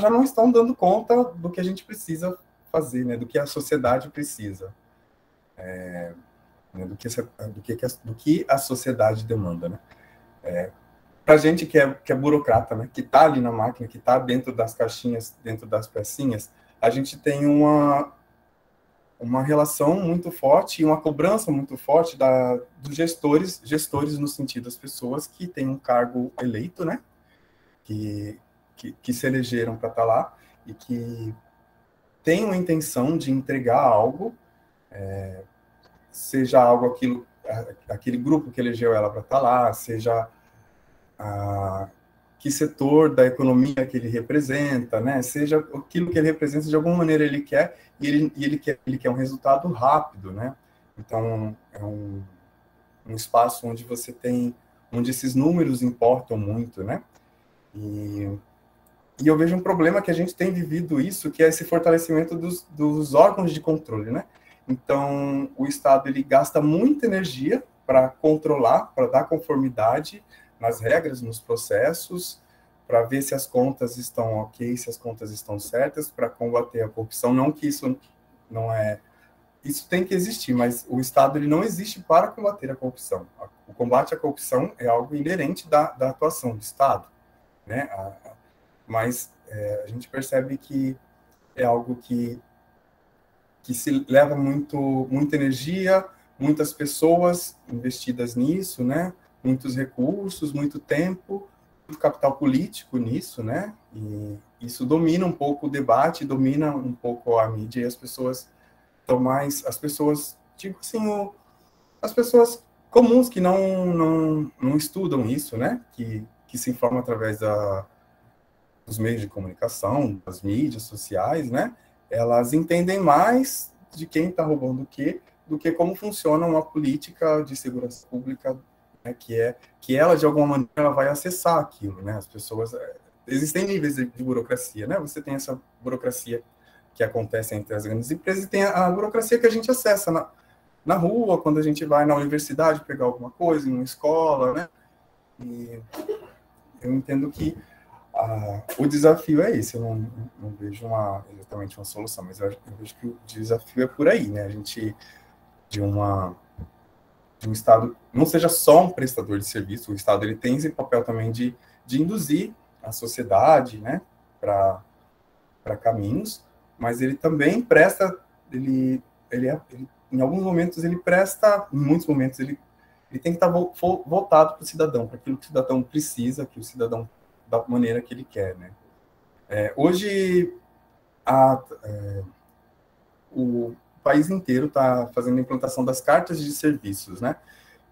Speaker 1: já não estão dando conta do que a gente precisa fazer, né? Do que a sociedade precisa. Do que a sociedade demanda, né? Para a gente que é burocrata, né, que está ali na máquina, que está dentro das caixinhas, dentro das pecinhas, a gente tem uma relação muito forte e uma cobrança muito forte dos gestores no sentido das pessoas que têm um cargo eleito, né, que se elegeram para estar lá e que têm uma intenção de entregar algo, seja algo aquele grupo que elegeu ela para estar lá, seja que setor da economia que ele representa, né? Seja aquilo que ele representa, de alguma maneira ele quer, e ele quer um resultado rápido, né? Então, é um espaço onde esses números importam muito, né? E eu vejo um problema que a gente tem vivido isso, que é esse fortalecimento dos órgãos de controle, né? Então, o Estado, ele gasta muita energia para controlar, para dar conformidade nas regras, nos processos, para ver se as contas estão ok, se as contas estão certas, para combater a corrupção. Não que isso não é... Isso tem que existir, mas o Estado ele não existe para combater a corrupção. O combate à corrupção é algo inerente da atuação do Estado, né? Mas a gente percebe que é algo que se leva muita energia, muitas pessoas investidas nisso, né? Muitos recursos, muito tempo, muito capital político nisso, né? E isso domina um pouco o debate, domina um pouco a mídia, e as pessoas estão mais... As pessoas, tipo assim, as pessoas comuns que não estudam isso, né? Que se informam através dos meios de comunicação, das mídias sociais, né? Elas entendem mais de quem está roubando o quê, do que como funciona uma política de segurança pública, né, que ela, de alguma maneira, ela vai acessar aquilo, né? As pessoas... Existem níveis de burocracia, né? Você tem essa burocracia que acontece entre as grandes empresas e tem a burocracia que a gente acessa na rua, quando a gente vai na universidade pegar alguma coisa, em uma escola, né? E eu entendo que o desafio é esse. Eu não vejo exatamente uma solução, mas eu vejo que o desafio é por aí, né? A gente, de um Estado, não seja só um prestador de serviço, o Estado ele tem esse papel também de induzir a sociedade, né, para caminhos, mas ele também presta, ele em alguns momentos ele presta, em muitos momentos ele tem que estar voltado para o cidadão, para aquilo que o cidadão precisa, que o cidadão da maneira que ele quer, né. Hoje o país inteiro está fazendo a implantação das cartas de serviços, né?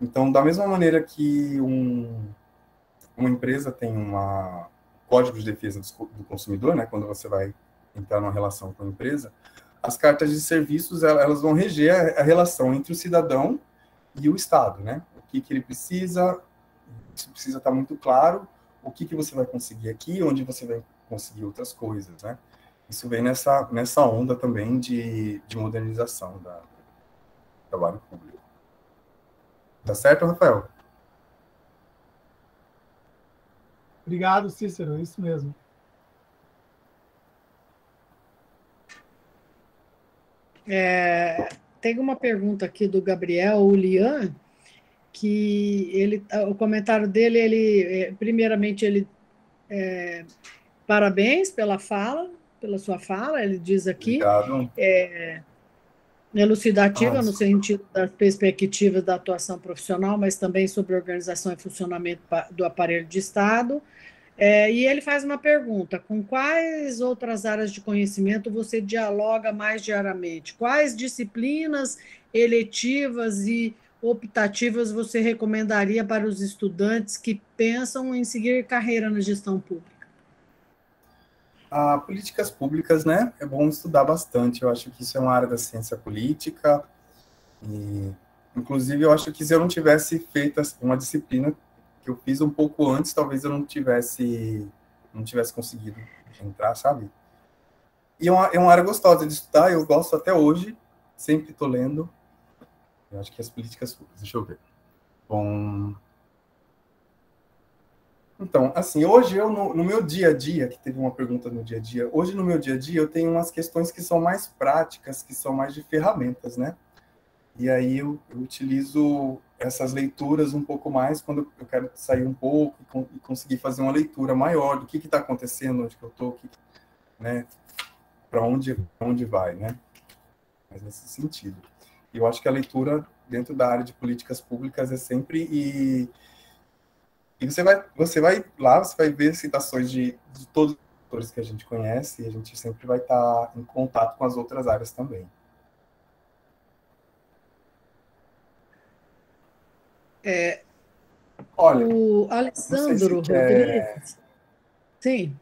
Speaker 1: Então, da mesma maneira que uma empresa tem um código de defesa do consumidor, né? Quando você vai entrar numa relação com a empresa, as cartas de serviços, elas vão reger a relação entre o cidadão e o Estado, né? O que ele precisa, isso precisa estar muito claro, o que você vai conseguir aqui, onde você vai conseguir outras coisas, né? isso vem nessa onda também de modernização do trabalho público. Tá certo, Rafael?
Speaker 6: Obrigado, Cícero, é isso mesmo.
Speaker 2: Tem uma pergunta aqui do Gabriel Ulian, que o comentário dele, primeiramente, parabéns pela sua fala, ele diz aqui,
Speaker 1: Obrigado.
Speaker 2: Elucidativa no sentido das perspectivas da atuação profissional, mas também sobre a organização e funcionamento do aparelho de Estado. E ele faz uma pergunta: com quais outras áreas de conhecimento você dialoga mais diariamente? Quais disciplinas eletivas e optativas você recomendaria para os estudantes que pensam em seguir carreira na gestão pública?
Speaker 1: Políticas públicas, né? É bom estudar bastante. Eu acho que isso é uma área da ciência política. E, inclusive, eu acho que se eu não tivesse feito uma disciplina que eu fiz um pouco antes, talvez eu não tivesse conseguido entrar, sabe? E é uma área gostosa de estudar, eu gosto até hoje, sempre estou lendo. Eu acho que as políticas públicas, deixa eu ver. Bom, então, assim, hoje no meu dia a dia, que teve uma pergunta no dia a dia, hoje no meu dia a dia eu tenho umas questões que são mais práticas, que são mais de ferramentas, né? E aí eu utilizo essas leituras um pouco mais quando eu quero sair um pouco e conseguir fazer uma leitura maior do que está acontecendo, onde que eu estou, né? Para onde vai, né? Mas nesse sentido. E eu acho que a leitura dentro da área de políticas públicas é sempre e você vai lá, você vai ver citações de todos os autores que a gente conhece, e a gente sempre vai estar em contato com as outras áreas também.
Speaker 2: Olha, o Alessandro Rodrigues. Sim.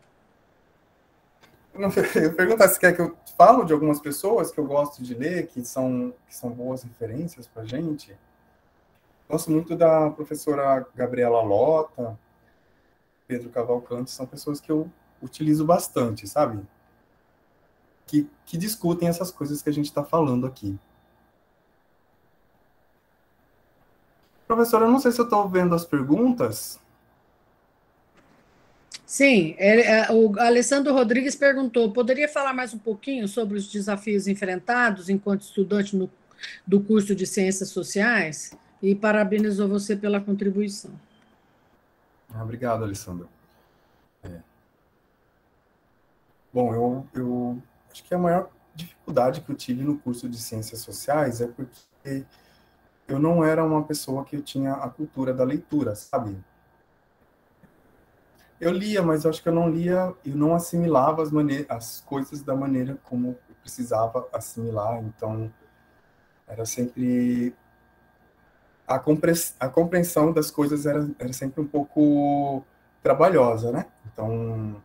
Speaker 1: Eu perguntar se quer que eu falo de algumas pessoas que eu gosto de ler, que são boas referências para a gente. Gosto muito da professora Gabriela Lota, Pedro Cavalcante, são pessoas que eu utilizo bastante, sabe? Que discutem essas coisas que a gente está falando aqui. Professora, eu não sei se eu estou vendo as perguntas.
Speaker 2: Sim, o Alessandro Rodrigues perguntou: poderia falar mais um pouquinho sobre os desafios enfrentados enquanto estudante do curso de Ciências Sociais? E parabenizou você pela contribuição.
Speaker 1: Obrigado, Alessandro. Bom, eu acho que a maior dificuldade que eu tive no curso de Ciências Sociais é porque eu não era uma pessoa que eu tinha a cultura da leitura, sabe? Eu lia, mas eu acho que eu não lia, eu não assimilava as coisas da maneira como eu precisava assimilar, então era sempre a compreensão das coisas era sempre um pouco trabalhosa, né? Então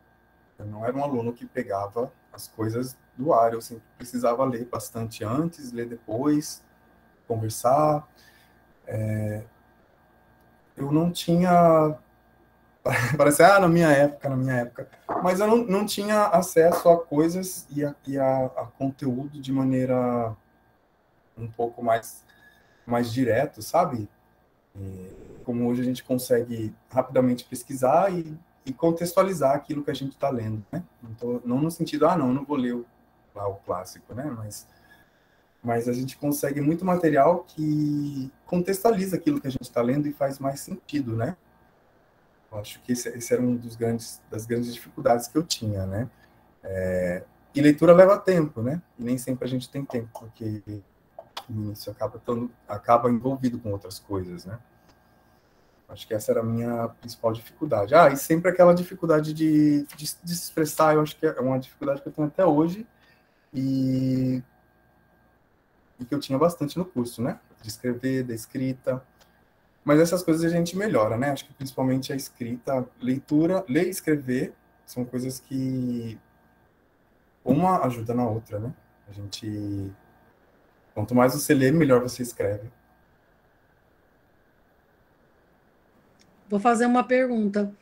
Speaker 1: eu não era um aluno que pegava as coisas do ar, eu sempre precisava ler bastante antes, ler depois, conversar. Eu não tinha parece, na minha época. Mas eu não tinha acesso a coisas e a conteúdo de maneira um pouco mais direto, sabe? Como hoje a gente consegue rapidamente pesquisar e contextualizar aquilo que a gente está lendo, né? Então, não no sentido, não vou ler lá o clássico, né? Mas a gente consegue muito material que contextualiza aquilo que a gente está lendo e faz mais sentido, né? Eu acho que esse era das grandes dificuldades que eu tinha, né? E leitura leva tempo, né? E nem sempre a gente tem tempo, porque isso acaba envolvido com outras coisas, né? Acho que essa era a minha principal dificuldade. E sempre aquela dificuldade de se expressar, eu acho que é uma dificuldade que eu tenho até hoje e que eu tinha bastante no curso, né? De escrever, da escrita. Mas essas coisas a gente melhora, né? Acho que principalmente a escrita, leitura, ler e escrever são coisas que uma ajuda na outra, né? Quanto mais você lê, melhor você escreve.
Speaker 2: Vou fazer uma pergunta.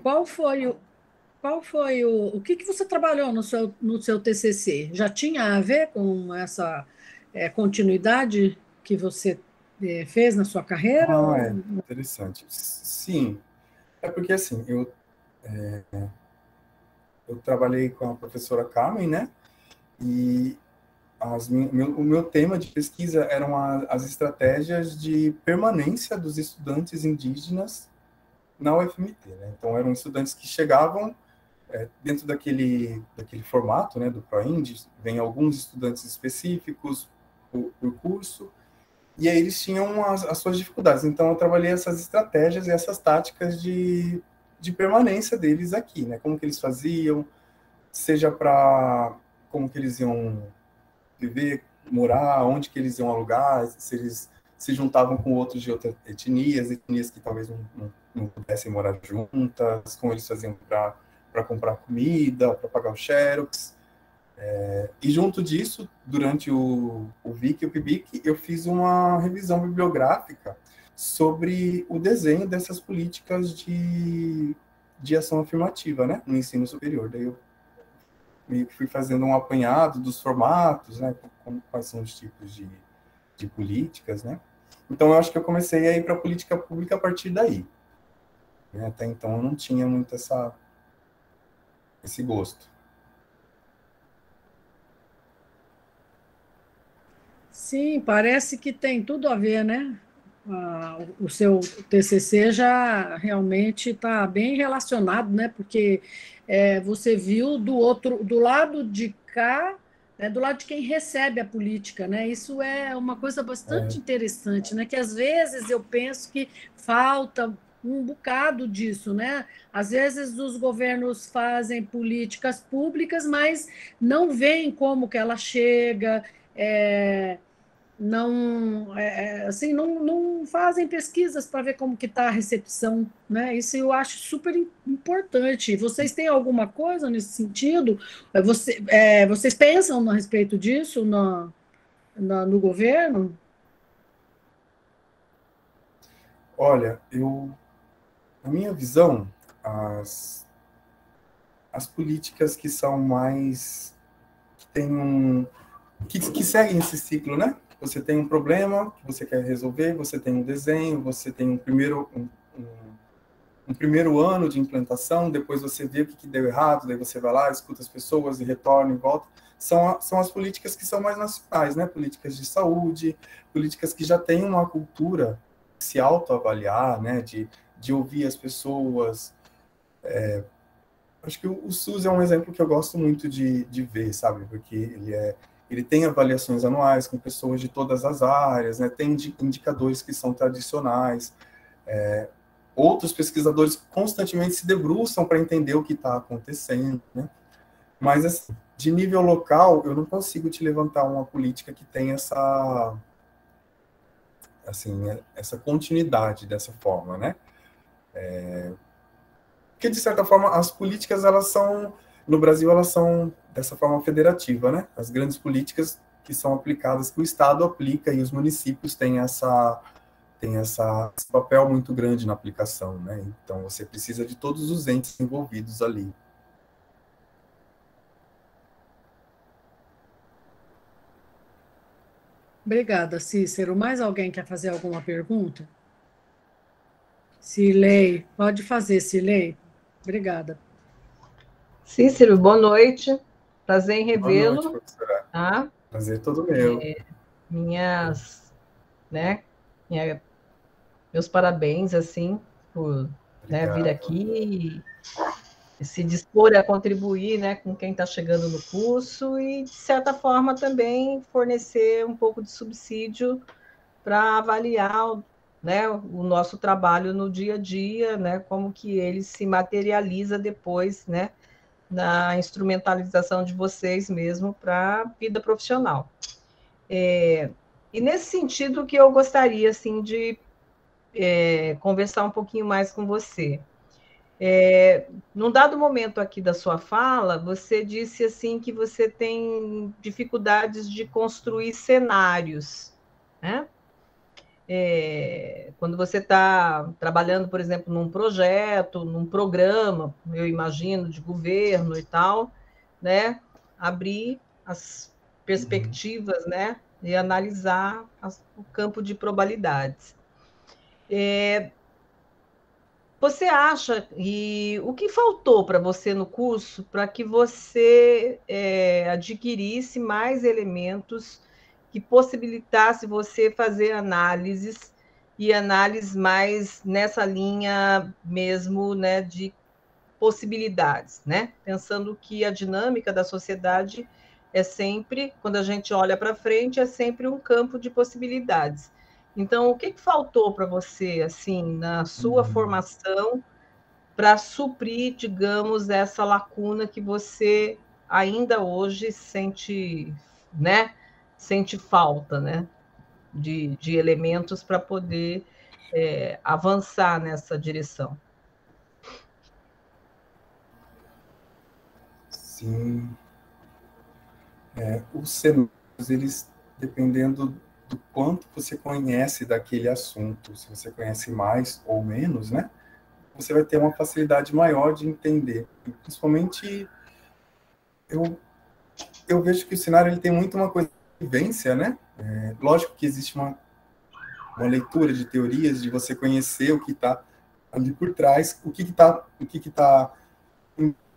Speaker 2: Qual foi qual foi o que você trabalhou no seu TCC? Já tinha a ver com essa continuidade que você fez na sua carreira?
Speaker 1: Ah, é interessante. Sim, é porque assim, eu trabalhei com a professora Carmen, né? E o meu tema de pesquisa eram as estratégias de permanência dos estudantes indígenas na UFMT, né? Então, eram estudantes que chegavam dentro daquele formato, né, do ProInd, vem alguns estudantes específicos por curso, e aí eles tinham as suas dificuldades. Então, eu trabalhei essas estratégias e essas táticas de permanência deles aqui, né? Como que eles faziam, seja para como que eles iam viver, morar, onde que eles iam alugar, se eles se juntavam com outros de outras etnias que talvez não pudessem morar juntas, como eles faziam para comprar comida, para pagar o xerox. E junto disso, durante o VIC e o PIBIC, eu fiz uma revisão bibliográfica sobre o desenho dessas políticas de ação afirmativa, né, no ensino superior. Daí eu meio que fui fazendo um apanhado dos formatos, né, quais são os tipos de políticas, né. Então, eu acho que eu comecei a ir para a política pública a partir daí. Né? Até então, eu não tinha muito esse gosto.
Speaker 2: Sim, parece que tem tudo a ver, né? O seu TCC já realmente está bem relacionado, né? Porque você viu do lado de cá, né? Do lado de quem recebe a política, né? Isso é uma coisa bastante interessante, né? Que às vezes eu penso que falta um bocado disso, né? Às vezes os governos fazem políticas públicas, mas não veem como que ela chega. Não, assim, não fazem pesquisas para ver como que está a recepção, né? Isso eu acho super importante. Vocês têm alguma coisa nesse sentido? Vocês pensam a respeito disso no governo?
Speaker 1: Olha, na minha visão, as políticas que são mais que seguem esse ciclo, né? Você tem um problema que você quer resolver, você tem um desenho, você tem um primeiro ano de implantação, depois você vê o que deu errado, daí você vai lá, escuta as pessoas e retorna e volta. São as políticas que são mais nacionais, né? Políticas de saúde, políticas que já têm uma cultura de se autoavaliar, né? De ouvir as pessoas. Acho que o SUS é um exemplo que eu gosto muito de ver, sabe? Porque ele tem avaliações anuais com pessoas de todas as áreas, né? Tem indicadores que são tradicionais. Outros pesquisadores constantemente se debruçam para entender o que está acontecendo, né? Mas, assim, de nível local, eu não consigo te levantar uma política que tenha essa continuidade dessa forma, né? Porque, de certa forma, as políticas, no Brasil, elas são dessa forma federativa, né? As grandes políticas que são aplicadas, que o Estado aplica e os municípios têm esse papel muito grande na aplicação, né? Então, você precisa de todos os entes envolvidos ali.
Speaker 2: Obrigada, Cícero. Mais alguém quer fazer alguma pergunta? Cilei, pode fazer, Cilei. Obrigada.
Speaker 7: Cícero, boa noite. Prazer em revê-lo.
Speaker 1: Boa noite, professora.
Speaker 7: Tá?
Speaker 1: Prazer todo meu.
Speaker 7: Meus parabéns, assim, por vir aqui e se dispor a contribuir, né, com quem está chegando no curso e, de certa forma, também fornecer um pouco de subsídio para avaliar, né, o nosso trabalho no dia a dia, né, como que ele se materializa depois, né, na instrumentalização de vocês mesmo para a vida profissional. E nesse sentido que eu gostaria, assim, de conversar um pouquinho mais com você. Num dado momento aqui da sua fala, você disse assim que você tem dificuldades de construir cenários, né? quando você está trabalhando, por exemplo, num projeto, num programa, eu imagino, de governo e tal, né? Abrir as perspectivas, né? E analisar o campo de probabilidades. Você acha, e o que faltou para você no curso para que você adquirisse mais elementos que possibilitasse você fazer análises e análises mais nessa linha mesmo, né, de possibilidades, né? Pensando que a dinâmica da sociedade é sempre, quando a gente olha para frente, é sempre um campo de possibilidades. Então, o que faltou para você, assim, na sua formação, para suprir, digamos, essa lacuna que você ainda hoje sente, né? Sente falta, né? De elementos para poder avançar nessa direção.
Speaker 1: Sim. Os cenários, eles, dependendo do quanto você conhece daquele assunto, se você conhece mais ou menos, né? Você vai ter uma facilidade maior de entender. E, principalmente, eu vejo que o cenário ele tem muito uma coisa de vivência, né? Lógico que existe uma leitura de teorias, de você conhecer o que está ali por trás, o que está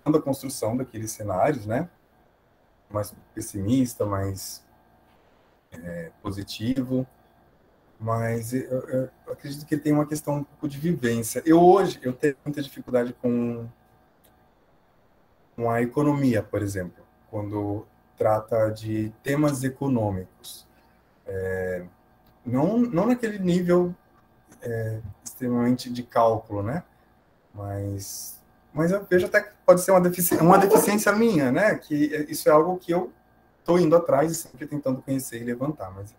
Speaker 1: a construção daqueles cenários, né? Mais pessimista, mais positivo, mas eu acredito que tem uma questão um pouco de vivência. Hoje eu tenho muita dificuldade com a economia, por exemplo, quando trata de temas econômicos. Não naquele nível extremamente de cálculo, né? Mas eu vejo até que pode ser uma deficiência minha, né? Que isso é algo que eu estou indo atrás e sempre tentando conhecer e levantar. Mas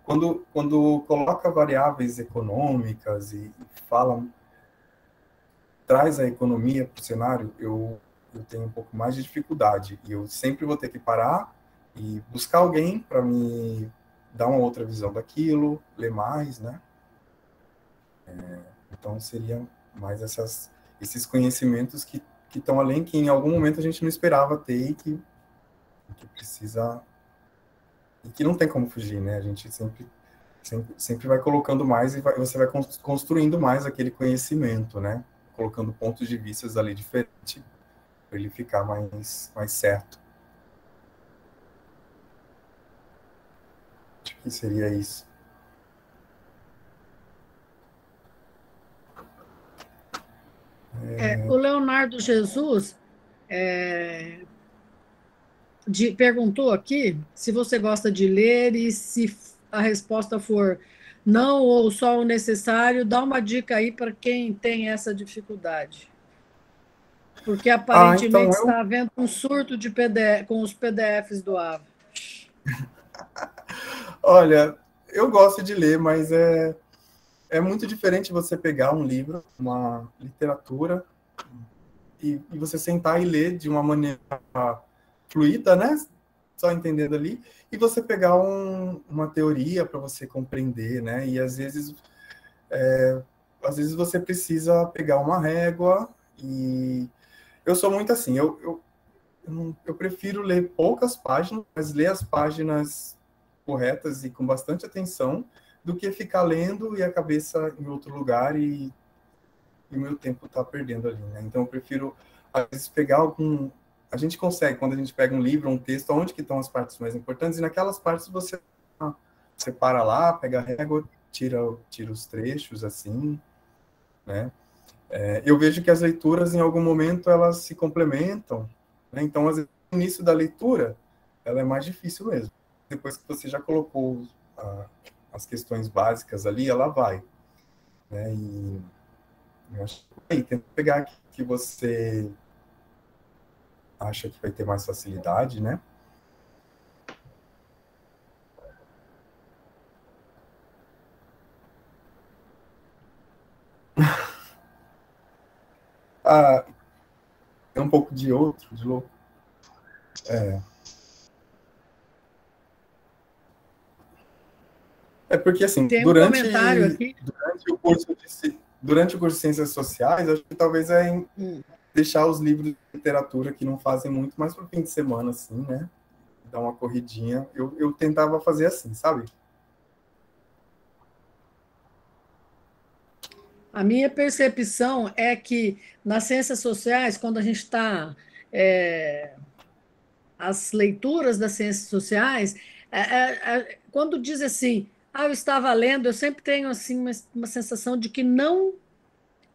Speaker 1: quando coloca variáveis econômicas e traz a economia para o cenário, eu tenho um pouco mais de dificuldade. E eu sempre vou ter que parar e buscar alguém para me dar uma outra visão daquilo, ler mais, né? Então, seriam mais esses conhecimentos que estão além, que em algum momento a gente não esperava ter e que precisa... E que não tem como fugir, né? A gente sempre vai colocando mais e você vai construindo mais aquele conhecimento, né? Colocando pontos de vista ali diferentes para ele ficar mais certo. Acho que seria isso.
Speaker 2: O Leonardo Jesus perguntou aqui se você gosta de ler e se a resposta for não ou só o necessário, dá uma dica aí para quem tem essa dificuldade. Porque aparentemente está havendo um surto de PDF, com os PDFs do AVA.
Speaker 1: Olha, eu gosto de ler, mas é muito diferente você pegar um livro, uma literatura, e você sentar e ler de uma maneira fluida, né? Só entendendo ali, e você pegar uma teoria para você compreender, né? E às vezes você precisa pegar uma régua, e eu sou muito assim, eu prefiro ler poucas páginas, mas ler as páginas corretas e com bastante atenção, do que ficar lendo e a cabeça em outro lugar e o meu tempo tá perdendo ali, né? Então eu prefiro, às vezes, pegar algum... A gente consegue, quando a gente pega um livro, um texto, onde que estão as partes mais importantes, e naquelas partes você para lá, pega a régua, tira os trechos, assim, né? Eu vejo que as leituras, em algum momento, elas se complementam, né? Então, às vezes, no início da leitura, ela é mais difícil mesmo. Depois que você já colocou as questões básicas ali, ela vai, né? E eu acho que tenta pegar aqui que você acha que vai ter mais facilidade, né? É um pouco de louco. É porque, assim,
Speaker 2: Tem um comentário aqui.
Speaker 1: Durante o curso de Ciências Sociais, acho que talvez é deixar os livros de literatura que não fazem muito, mais para o fim de semana, assim, né? Dar uma corridinha. Eu tentava fazer assim, sabe?
Speaker 2: A minha percepção é que nas ciências sociais, quando a gente está... as leituras das ciências sociais, quando diz assim, eu estava lendo, eu sempre tenho assim uma sensação de que não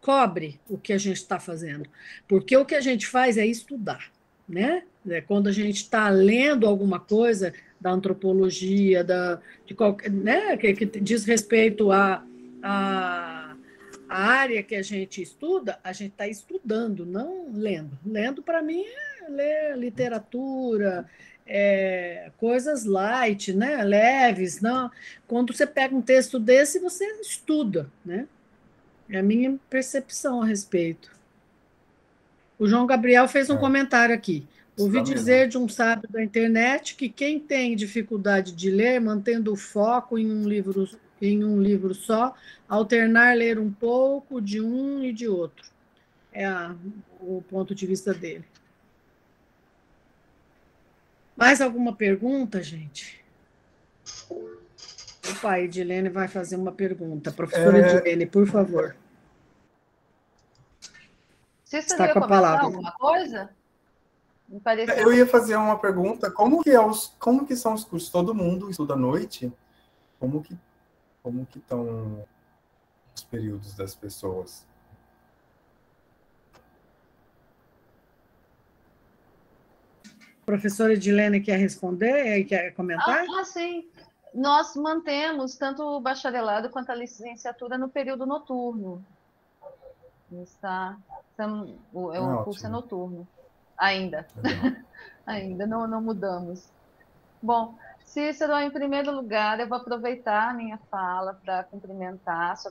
Speaker 2: cobre o que a gente está fazendo, porque o que a gente faz é estudar, né? Quando a gente está lendo alguma coisa da antropologia, de qualquer, né? que diz respeito a área que a gente estuda, a gente está estudando, não lendo. Lendo, para mim, é ler literatura, coisas light, né? Leves. Não. Quando você pega um texto desse, você estuda, né? É a minha percepção a respeito. O João Gabriel fez um comentário aqui. Ouvi dizer de um sábio da internet que quem tem dificuldade de ler, mantendo o foco em um livro só, alternar ler um pouco de um e de outro. É o ponto de vista dele. Mais alguma pergunta, gente? Opa, a Edilene vai fazer uma pergunta. Professora Edilene, por favor.
Speaker 3: Você ia comentar alguma coisa? Me pareceu...
Speaker 1: Eu ia fazer uma pergunta. Como que são os cursos? Todo mundo estuda à noite? Como que estão os períodos das pessoas?
Speaker 2: Professora Edilene quer responder? Quer comentar?
Speaker 3: Sim. Nós mantemos tanto o bacharelado quanto a licenciatura no período noturno. O curso é noturno. Ainda. Ainda não mudamos. Bom, Cícero, em primeiro lugar, eu vou aproveitar a minha fala para cumprimentar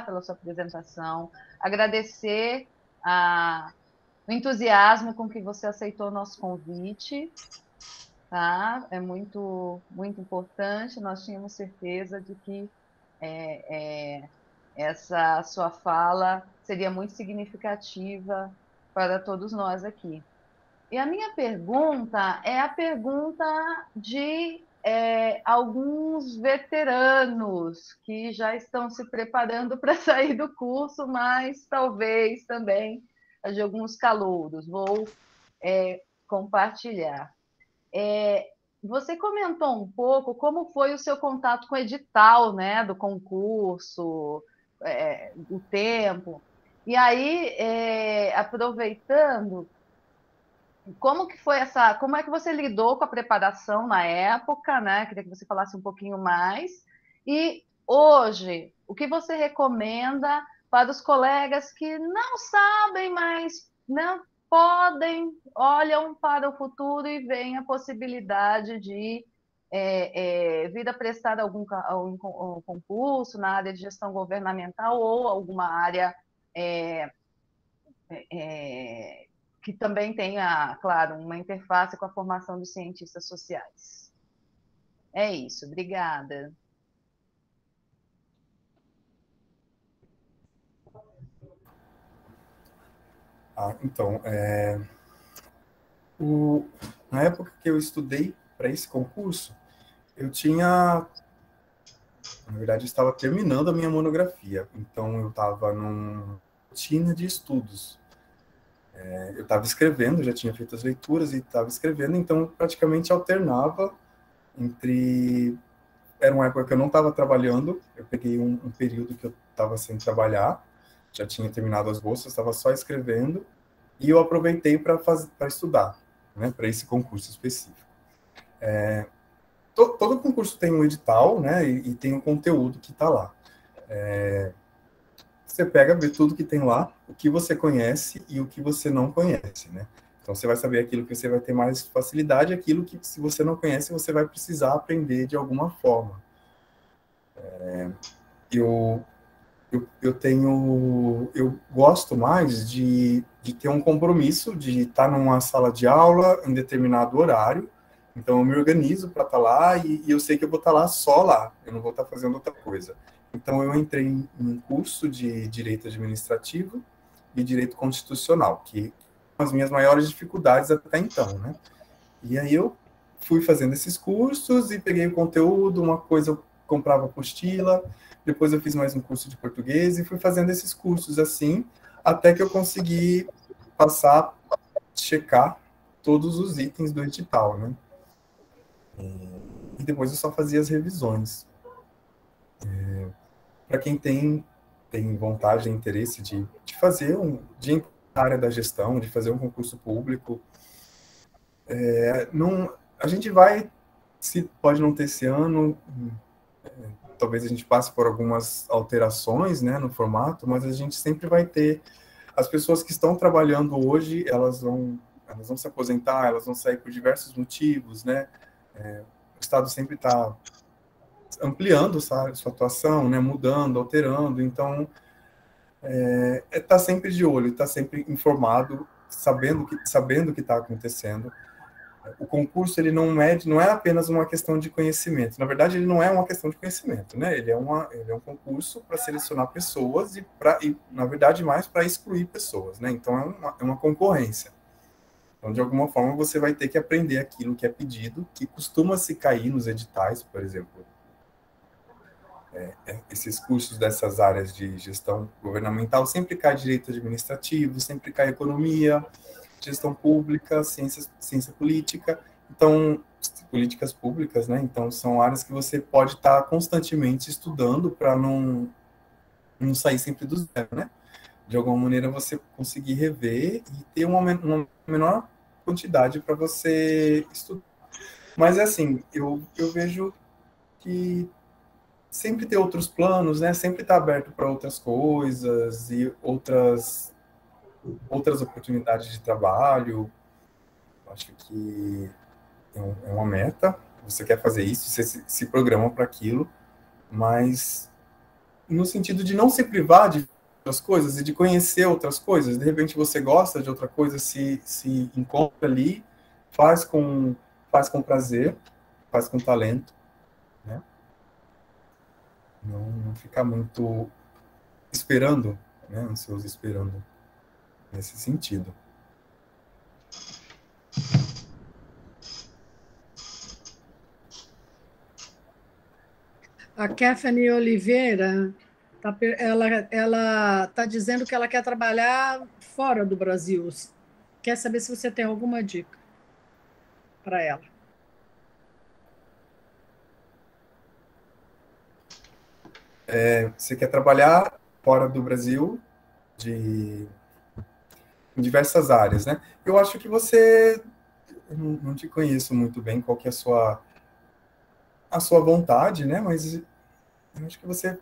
Speaker 3: pela sua apresentação, agradecer o entusiasmo com que você aceitou o nosso convite. Tá? É muito, muito importante. Nós tínhamos certeza de que essa sua fala seria muito significativa para todos nós aqui. E a minha pergunta é a pergunta de alguns veteranos que já estão se preparando para sair do curso, mas talvez também de alguns calouros. Vou compartilhar. Você comentou um pouco como foi o seu contato com o edital, né, do concurso, o tempo. E aí, aproveitando, como é que você lidou com a preparação na época, né? Queria que você falasse um pouquinho mais. E hoje, o que você recomenda para os colegas que não sabem, mas não podem, olham para o futuro e veem a possibilidade de vir a prestar algum concurso na área de gestão governamental ou alguma área que também tenha, claro, uma interface com a formação dos cientistas sociais. É isso, obrigada.
Speaker 1: Então, na época que eu estudei para esse concurso, na verdade, eu estava terminando a minha monografia, então eu estava numa rotina de estudos. Eu estava escrevendo, já tinha feito as leituras e estava escrevendo, então praticamente alternava entre... Era uma época que eu não estava trabalhando, eu peguei um período que eu estava sem trabalhar, já tinha terminado as bolsas, estava só escrevendo, e eu aproveitei para estudar, né, para esse concurso específico. Todo concurso tem um edital, né, e tem um conteúdo que está lá. Você pega, vê tudo que tem lá, o que você conhece e o que você não conhece, né? Então, você vai saber aquilo que você vai ter mais facilidade, aquilo que, se você não conhece, você vai precisar aprender de alguma forma. Eu gosto mais de ter um compromisso, de estar numa sala de aula em determinado horário, Então, eu me organizo para estar lá e eu sei que eu vou estar lá só lá, eu não vou estar fazendo outra coisa. Então, eu entrei em um curso de Direito Administrativo e Direito Constitucional, que são as minhas maiores dificuldades até então, né? E aí eu fui fazendo esses cursos e peguei o conteúdo, uma coisa eu comprava apostila, depois eu fiz mais um curso de português e fui fazendo esses cursos assim, até que eu consegui passar, checar todos os itens do edital, né? E depois eu só fazia as revisões. Para quem tem vontade e interesse de fazer de entrar na área da gestão, de fazer um concurso público, a gente vai, se pode não ter esse ano, talvez a gente passe por algumas alterações, né, no formato, mas a gente sempre vai ter as pessoas que estão trabalhando hoje, elas vão se aposentar, elas vão sair por diversos motivos, né? O Estado sempre está ampliando sua atuação, né, mudando, alterando, então está sempre de olho, está sempre informado, sabendo o que está acontecendo. O concurso, ele não é apenas uma questão de conhecimento. Na verdade, ele não é uma questão de conhecimento, né? Ele é um concurso para selecionar pessoas e, na verdade, mais para excluir pessoas, né? Então, é uma concorrência. Então, de alguma forma, você vai ter que aprender aquilo que é pedido, que costuma se cair nos editais, por exemplo. Esses cursos dessas áreas de gestão governamental sempre cai direito administrativo, sempre cai economia, gestão pública, ciência política, então, políticas públicas, né? Então, são áreas que você pode estar constantemente estudando para não sair sempre do zero, né? De alguma maneira, você conseguir rever e ter uma menor quantidade para você estudar. Mas, assim, eu vejo que sempre ter outros planos, né? Sempre estar aberto para outras coisas e outras oportunidades de trabalho. Acho que é uma meta, você quer fazer isso, você se programa para aquilo, mas no sentido de não se privar de outras coisas e de conhecer outras coisas. De repente você gosta de outra coisa, se encontra ali, faz com prazer, faz com talento, né? Não ficar muito esperando, né? Ansioso esperando. Nesse sentido.
Speaker 2: A Kéfani Oliveira, ela está dizendo que ela quer trabalhar fora do Brasil. Quer saber se você tem alguma dica para ela.
Speaker 1: Você quer trabalhar fora do Brasil em diversas áreas, né? Eu acho que você... Eu não te conheço muito bem qual que é a sua vontade, né? Mas eu acho que você,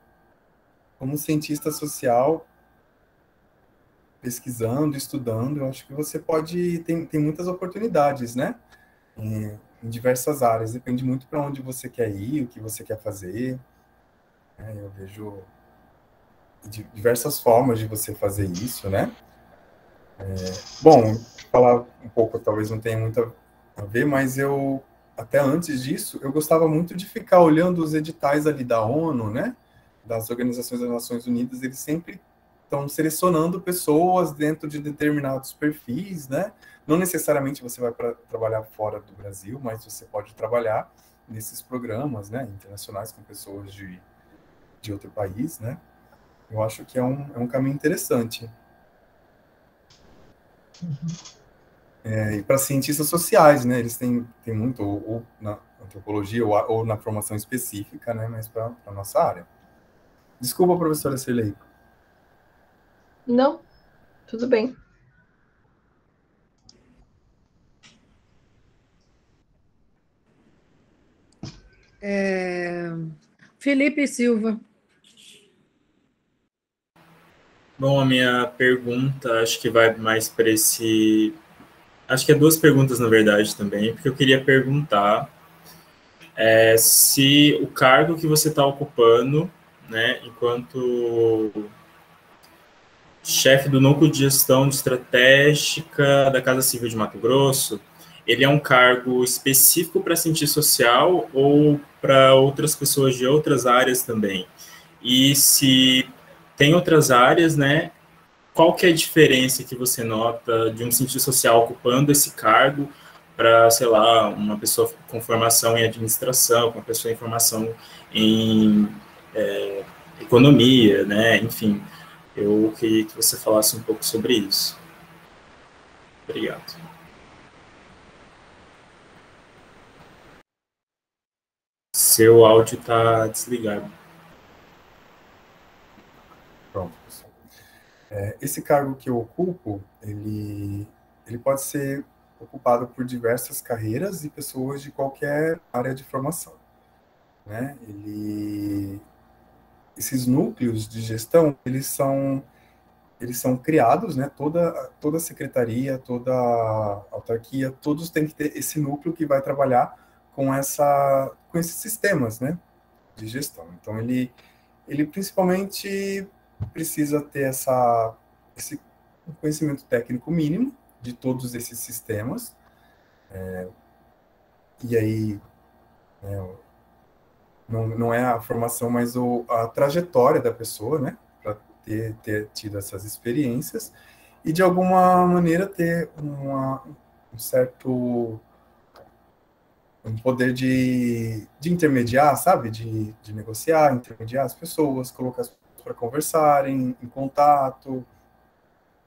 Speaker 1: como cientista social, pesquisando, estudando, eu acho que você tem muitas oportunidades, né? Em diversas áreas. Depende muito para onde você quer ir, o que você quer fazer. Eu vejo diversas formas de você fazer isso, né? Bom, falar um pouco, talvez não tenha muito a ver, mas até antes disso, eu gostava muito de ficar olhando os editais ali da ONU, né? Das Organizações das Nações Unidas, eles sempre estão selecionando pessoas dentro de determinados perfis, né? Não necessariamente você vai trabalhar fora do Brasil, mas você pode trabalhar nesses programas, né? Internacionais com pessoas de outro país, né? Eu acho que é um caminho interessante. E para cientistas sociais, né? Eles têm muito, ou na antropologia, ou na formação específica, né? Mas para a nossa área. Desculpa, professora Cirlei.
Speaker 7: Não, tudo bem.
Speaker 2: Felipe Silva.
Speaker 4: Bom, a minha pergunta acho que vai mais para esse... Acho que é duas perguntas, na verdade, também, porque eu queria perguntar se o cargo que você está ocupando, né, enquanto chefe do Núcleo de Gestão Estratégica da Casa Civil de Mato Grosso, ele é um cargo específico para cientista social ou para outras pessoas de outras áreas também? E se tem outras áreas, né, qual que é a diferença que você nota de um cientista social ocupando esse cargo para, sei lá, uma pessoa com formação em administração, com uma pessoa em formação em economia, né? Enfim, eu queria que você falasse um pouco sobre isso. Obrigado. Seu áudio está desligado.
Speaker 1: Pronto, pessoal. Esse cargo que eu ocupo, ele pode ser ocupado por diversas carreiras e pessoas de qualquer área de formação, né? Esses núcleos de gestão, eles são criados, né? Toda secretaria, toda autarquia, todos têm que ter esse núcleo que vai trabalhar com esses sistemas, né, de gestão. Então, ele principalmente precisa ter esse conhecimento técnico mínimo de todos esses sistemas, e aí, não é a formação, mas a trajetória da pessoa, né, para ter tido essas experiências, e de alguma maneira ter um certo poder de intermediar, sabe, de negociar, intermediar as pessoas, colocar as pessoas para conversarem, em contato,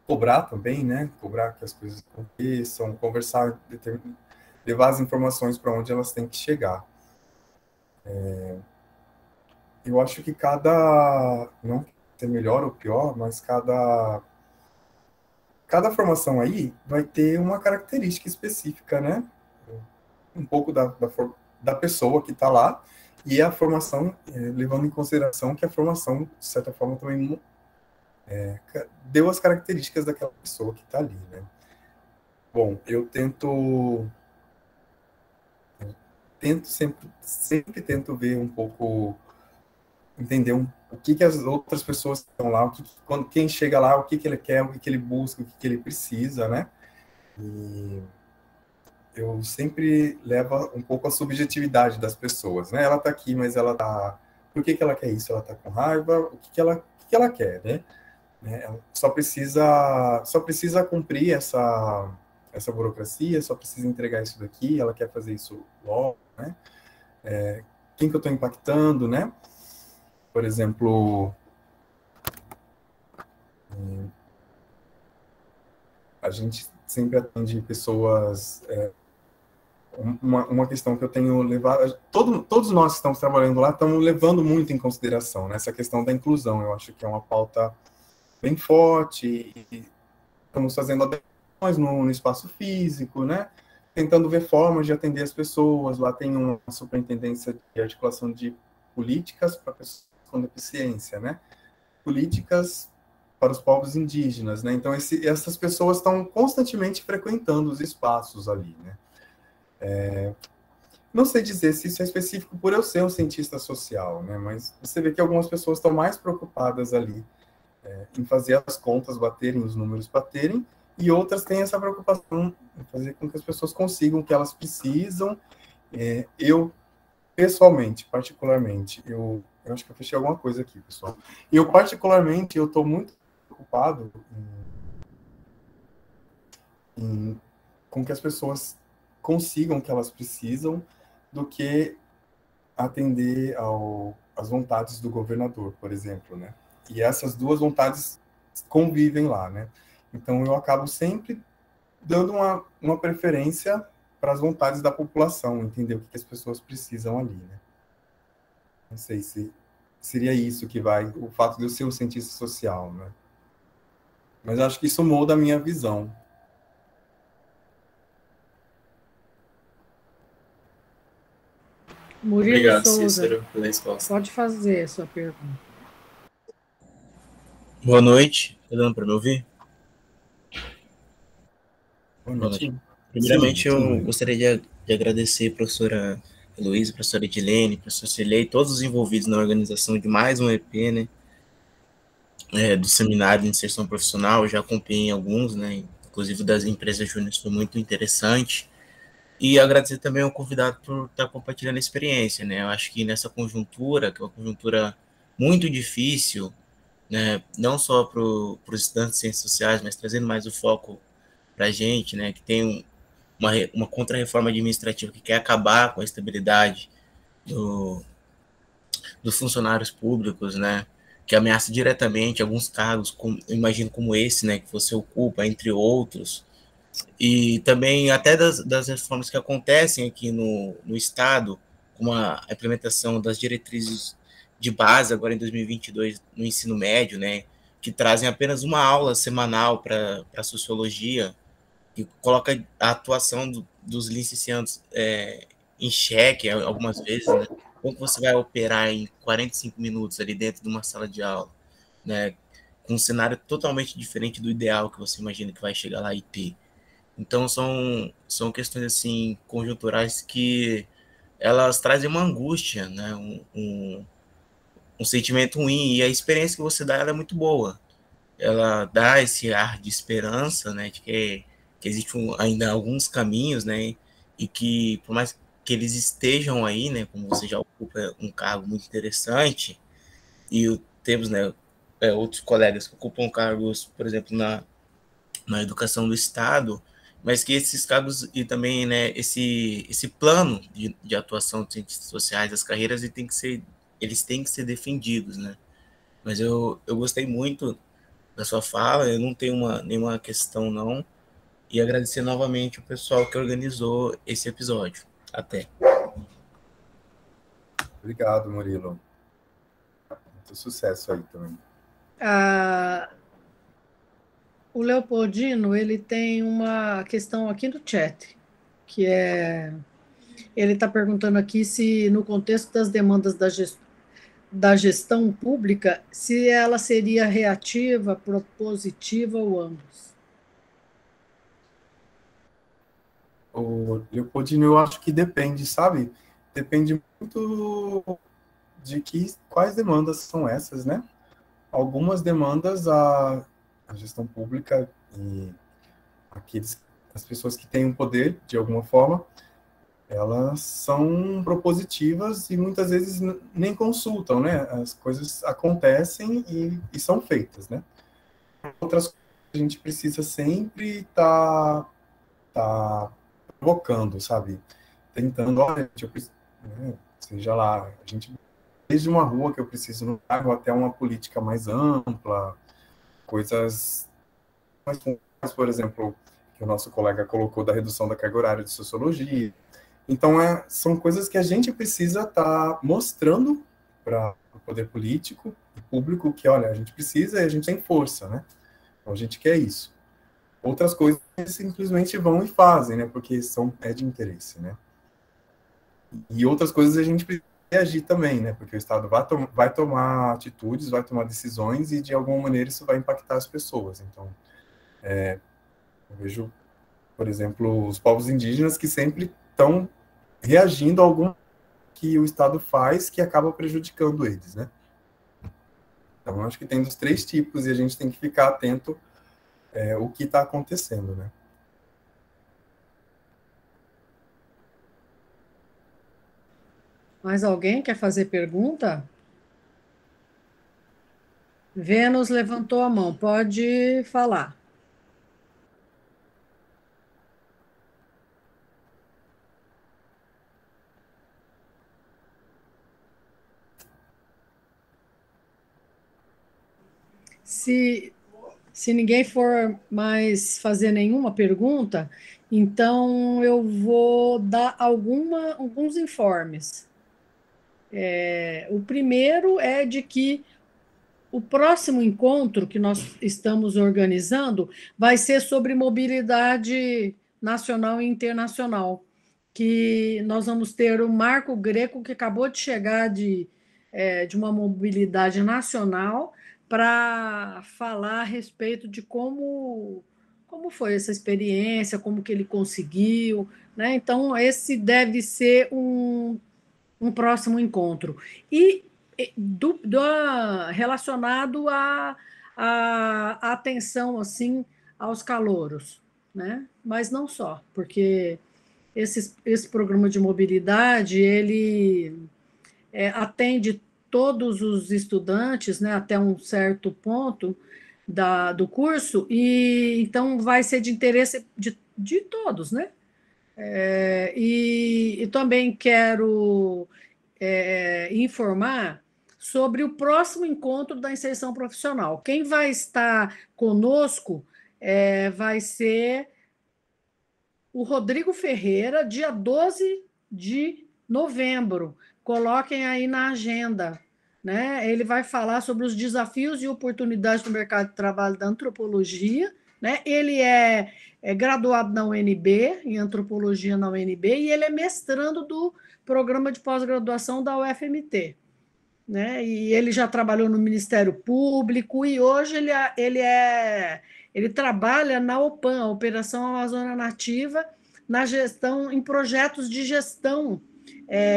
Speaker 1: cobrar também, né? Cobrar que as coisas aconteçam, conversar, levar as informações para onde elas têm que chegar. Eu acho que não ser melhor ou pior, mas cada formação aí vai ter uma característica específica, né? Um pouco da pessoa que está lá, e a formação, levando em consideração que a formação, de certa forma, também deu as características daquela pessoa que está ali, né? Bom, eu sempre tento ver um pouco, entender o que as outras pessoas estão lá, quem chega lá, o que ele quer, o que ele busca, o que ele precisa, né? E eu sempre levo um pouco a subjetividade das pessoas, né? Ela está aqui, mas ela tá... Por que ela quer isso? Ela está com raiva? O que ela quer, né? Ela só precisa cumprir essa burocracia, só precisa entregar isso daqui, ela quer fazer isso logo, né? Quem que eu estou impactando, né? Por exemplo, a gente sempre atende pessoas... Uma questão que eu tenho levado... Todos nós que estamos trabalhando lá estamos levando muito em consideração, né, essa questão da inclusão. Eu acho que é uma pauta bem forte, e estamos fazendo adequações no espaço físico, né, tentando ver formas de atender as pessoas. Lá tem uma superintendência de articulação de políticas para pessoas com deficiência, né, políticas para os povos indígenas, né. Então, essas pessoas estão constantemente frequentando os espaços ali, né. Não sei dizer se isso é específico por eu ser um cientista social, né, mas você vê que algumas pessoas estão mais preocupadas ali em fazer as contas baterem, os números baterem, e outras têm essa preocupação em fazer com que as pessoas consigam o que elas precisam. Eu, pessoalmente, particularmente, eu acho que eu fechei alguma coisa aqui, pessoal. Particularmente, eu estou muito preocupado com que as pessoas consigam o que elas precisam, do que atender às vontades do governador, por exemplo, né? E essas duas vontades convivem lá, né? Então, eu acabo sempre dando uma preferência para as vontades da população, entender o que as pessoas precisam ali, né? Não sei se seria isso que o fato de eu ser um cientista social, né? Mas acho que isso molda a minha visão.
Speaker 2: Murilo
Speaker 4: Obrigado,
Speaker 2: Souza,
Speaker 4: Cícero, pela resposta.
Speaker 2: pode fazer a sua pergunta.
Speaker 8: Boa noite. Tá dando para me ouvir?
Speaker 1: Boa noite.
Speaker 8: Primeiramente, eu gostaria de agradecer a professora Heloísa, a professora Edilene, a professora Cilei, todos os envolvidos na organização de mais um EP, né, do seminário de inserção profissional. Eu já acompanhei alguns, né, inclusive das empresas júniores, foi muito interessante. E agradecer também ao convidado por estar compartilhando a experiência, né? Eu acho que nessa conjuntura, que é uma conjuntura muito difícil, né? Não só para os estudantes de ciências sociais, mas trazendo mais o foco para a gente, né? Que tem uma contra-reforma administrativa que quer acabar com a estabilidade dos funcionários públicos, né? Que ameaça diretamente alguns cargos, eu imagino como esse, né? Que você ocupa, entre outros. E também até das reformas que acontecem aqui no Estado, como a implementação das diretrizes de base, agora em 2022, no ensino médio, né, que trazem apenas uma aula semanal para sociologia, que coloca a atuação dos licenciados em xeque algumas vezes, né? Como você vai operar em 45 minutos ali dentro de uma sala de aula, né, com um cenário totalmente diferente do ideal que você imagina que vai chegar lá e ter. Então, são questões, assim, conjunturais que elas trazem uma angústia, né? Um sentimento ruim, e a experiência que você dá, ela é muito boa. Ela dá esse ar de esperança, né? De que existem ainda alguns caminhos, né? E que, por mais que eles estejam aí, né? Como você já ocupa um cargo muito interessante, e temos, né? Outros colegas que ocupam cargos, por exemplo, na educação do Estado, mas que esses cargos e também, né, esse plano de atuação de cientistas sociais, as carreiras, eles têm que ser defendidos, né? Mas eu gostei muito da sua fala, eu não tenho nenhuma questão, não, e agradecer novamente o pessoal que organizou esse episódio. Até.
Speaker 1: Obrigado, Murilo. Muito sucesso aí também.
Speaker 2: O Leopoldino, ele tem uma questão aqui no chat, que ele está perguntando aqui se, no contexto das demandas da gestão pública, se ela seria reativa, propositiva ou ambos.
Speaker 1: O Leopoldino, eu acho que depende, sabe? Depende muito de quais demandas são essas, né? Algumas demandas a gestão pública e as pessoas que têm o poder, de alguma forma, elas são propositivas e muitas vezes nem consultam, né? As coisas acontecem e são feitas, né? Outras coisas a gente precisa sempre estar provocando, sabe? Tentando, olha, né? Seja lá, a gente desde uma rua que eu preciso no bairro até uma política mais ampla, coisas mais, por exemplo, que o nosso colega colocou da redução da carga horária de sociologia. Então, são coisas que a gente precisa estar mostrando para o poder político e público que, olha, a gente precisa e a gente tem força, né? Então, a gente quer isso. Outras coisas simplesmente vão e fazem, né? Porque é de interesse, né? E outras coisas a gente precisa reagir também, né? Porque o Estado vai tomar atitudes, vai tomar decisões e, de alguma maneira, isso vai impactar as pessoas. Então, eu vejo, por exemplo, os povos indígenas que sempre estão reagindo a algum que o Estado faz que acaba prejudicando eles, né? Então, eu acho que tem dos três tipos e a gente tem que ficar atento o que está acontecendo, né?
Speaker 2: Mais alguém quer fazer pergunta? Vênus levantou a mão, pode falar. Se ninguém for mais fazer nenhuma pergunta, então eu vou dar alguns informes. O primeiro é de que o próximo encontro que nós estamos organizando vai ser sobre mobilidade nacional e internacional, que nós vamos ter o Marco Greco, que acabou de chegar de uma mobilidade nacional, para falar a respeito de como foi essa experiência, como que ele conseguiu, né? Então, esse deve ser um próximo encontro. E relacionado à atenção assim aos calouros, né? Mas não só, porque esse programa de mobilidade, ele atende todos os estudantes, né, até um certo ponto do curso, e então vai ser de interesse de todos, né? E também quero informar sobre o próximo encontro da inserção profissional. Quem vai estar conosco vai ser o Rodrigo Ferreira, dia 12 de novembro. Coloquem aí na agenda. Né? Ele vai falar sobre os desafios e oportunidades no mercado de trabalho da antropologia. Né? Ele é graduado na UNB, em antropologia na UNB, e ele é mestrando do programa de pós-graduação da UFMT. Né? E ele já trabalhou no Ministério Público e hoje ele trabalha na OPAN, a Operação Amazônia Nativa, na gestão, em projetos de gestão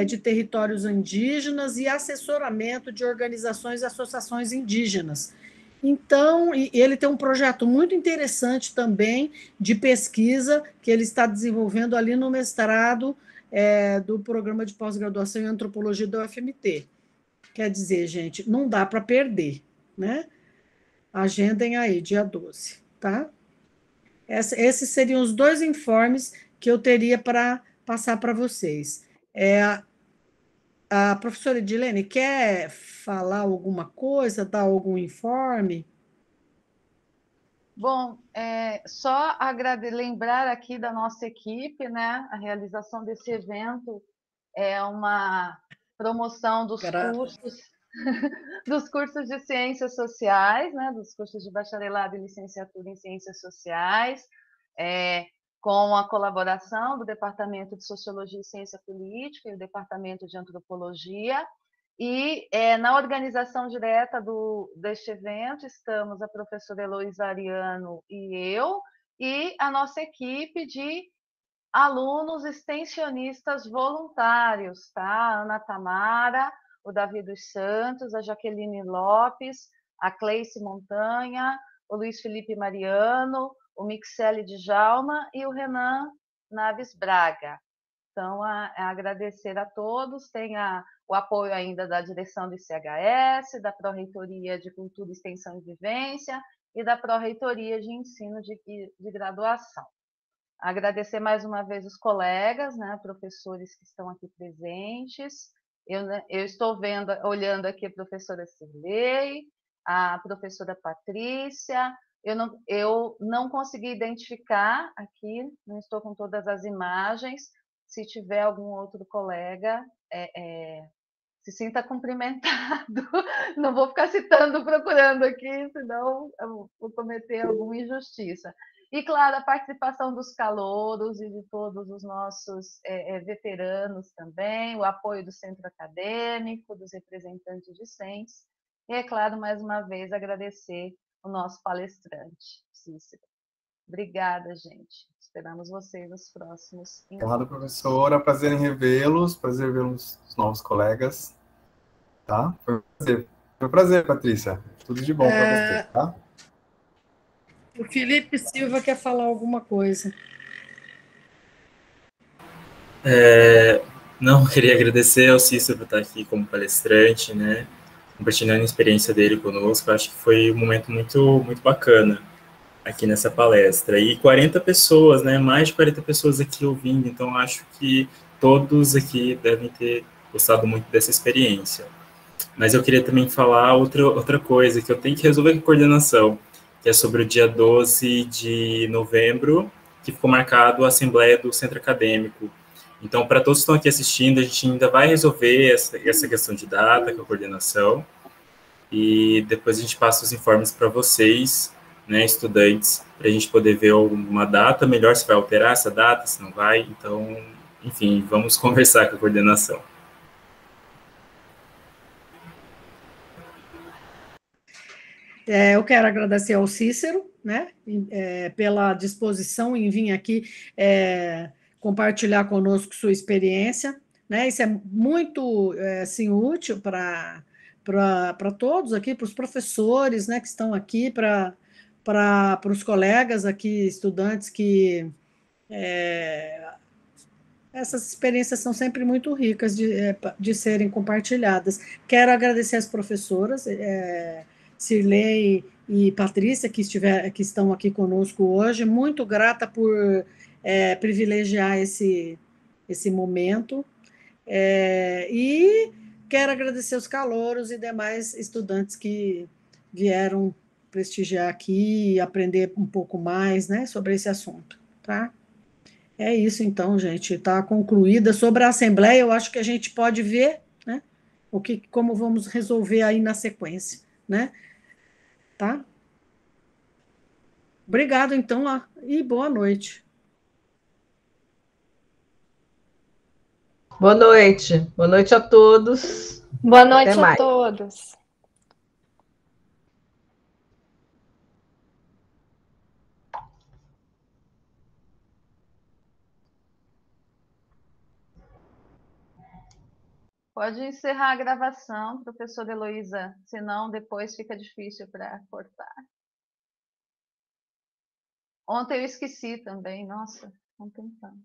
Speaker 2: de territórios indígenas e assessoramento de organizações e associações indígenas. Então, ele tem um projeto muito interessante também de pesquisa que ele está desenvolvendo ali no mestrado do programa de pós-graduação em antropologia da UFMT. Quer dizer, gente, não dá para perder, né? Agendem aí, dia 12, tá? Esses seriam os 2 informes que eu teria para passar para vocês. A professora Edilene quer falar alguma coisa, dar algum informe?
Speaker 3: Bom, só lembrar aqui da nossa equipe, né? A realização desse evento é uma promoção dos cursos de ciências sociais, né? Dos cursos de bacharelado e licenciatura em ciências sociais, com a colaboração do Departamento de Sociologia e Ciência Política e o Departamento de Antropologia. E na organização direta deste evento estamos a professora Heloísa Ariano e eu, e a nossa equipe de alunos extensionistas voluntários, tá? A Ana Tamara, o Davi dos Santos, a Jaqueline Lopes, a Cleice Montanha, o Luiz Felipe Mariano, o Mixele Djalma e o Renan Naves Braga. Então, agradecer a todos, tem o apoio ainda da direção do ICHS, da Pró-Reitoria de Cultura, Extensão e Vivência e da Pró-Reitoria de Ensino de Graduação. Agradecer mais uma vez os colegas, né, professores que estão aqui presentes. Eu estou olhando aqui a professora Cirlei, a professora Patrícia. Eu não consegui identificar aqui, não estou com todas as imagens. Se tiver algum outro colega, se sinta cumprimentado. Não vou ficar procurando aqui, senão eu vou cometer alguma injustiça. E, claro, a participação dos calouros e de todos os nossos veteranos também, o apoio do centro acadêmico, dos representantes discentes. E, é claro, mais uma vez, agradecer o nosso palestrante, Cícero. Obrigada, gente. Esperamos vocês nos próximos encontros.
Speaker 1: Obrigado, professora. Prazer em revê-los, prazer ver os novos colegas. Tá? Foi um prazer, Patrícia. Tudo de bom para você, tá?
Speaker 2: O Felipe Silva quer falar alguma coisa.
Speaker 4: Não, queria agradecer ao Cícero por estar aqui como palestrante, né? Compartilhando a experiência dele conosco. Acho que foi um momento muito, muito bacana aqui nessa palestra. E 40 pessoas, né? Mais de 40 pessoas aqui ouvindo. Então, acho que todos aqui devem ter gostado muito dessa experiência. Mas eu queria também falar outra coisa, que eu tenho que resolver com a coordenação, que é sobre o dia 12 de novembro, que ficou marcado a Assembleia do Centro Acadêmico. Então, para todos que estão aqui assistindo, a gente ainda vai resolver essa questão de data com a coordenação, e depois a gente passa os informes para vocês, né, estudantes, para a gente poder ver uma data melhor, se vai alterar essa data, se não vai. Então, enfim, vamos conversar com a coordenação.
Speaker 2: Eu quero agradecer ao Cícero, né, pela disposição em vir aqui compartilhar conosco sua experiência, né? Isso é muito assim, útil para todos aqui, para os professores, né, que estão aqui, para os colegas aqui, estudantes que essas experiências são sempre muito ricas de serem compartilhadas. Quero agradecer às professoras, Cirlei e Patrícia, que estão aqui conosco hoje. Muito grata por privilegiar esse momento. E quero agradecer os calouros e demais estudantes que vieram prestigiar aqui e aprender um pouco mais, né, sobre esse assunto, tá? É isso, então, gente. Está concluída. Sobre a Assembleia, eu acho que a gente pode ver, né, como vamos resolver aí na sequência, né? Tá? Obrigado, então, e boa noite.
Speaker 7: Boa noite. Boa noite a todos.
Speaker 9: Boa noite
Speaker 7: Até
Speaker 9: a
Speaker 7: mais.
Speaker 9: todos.
Speaker 3: Pode encerrar a gravação, professora Heloísa, senão depois fica difícil para cortar. Ontem eu esqueci também, nossa, não tem tanto.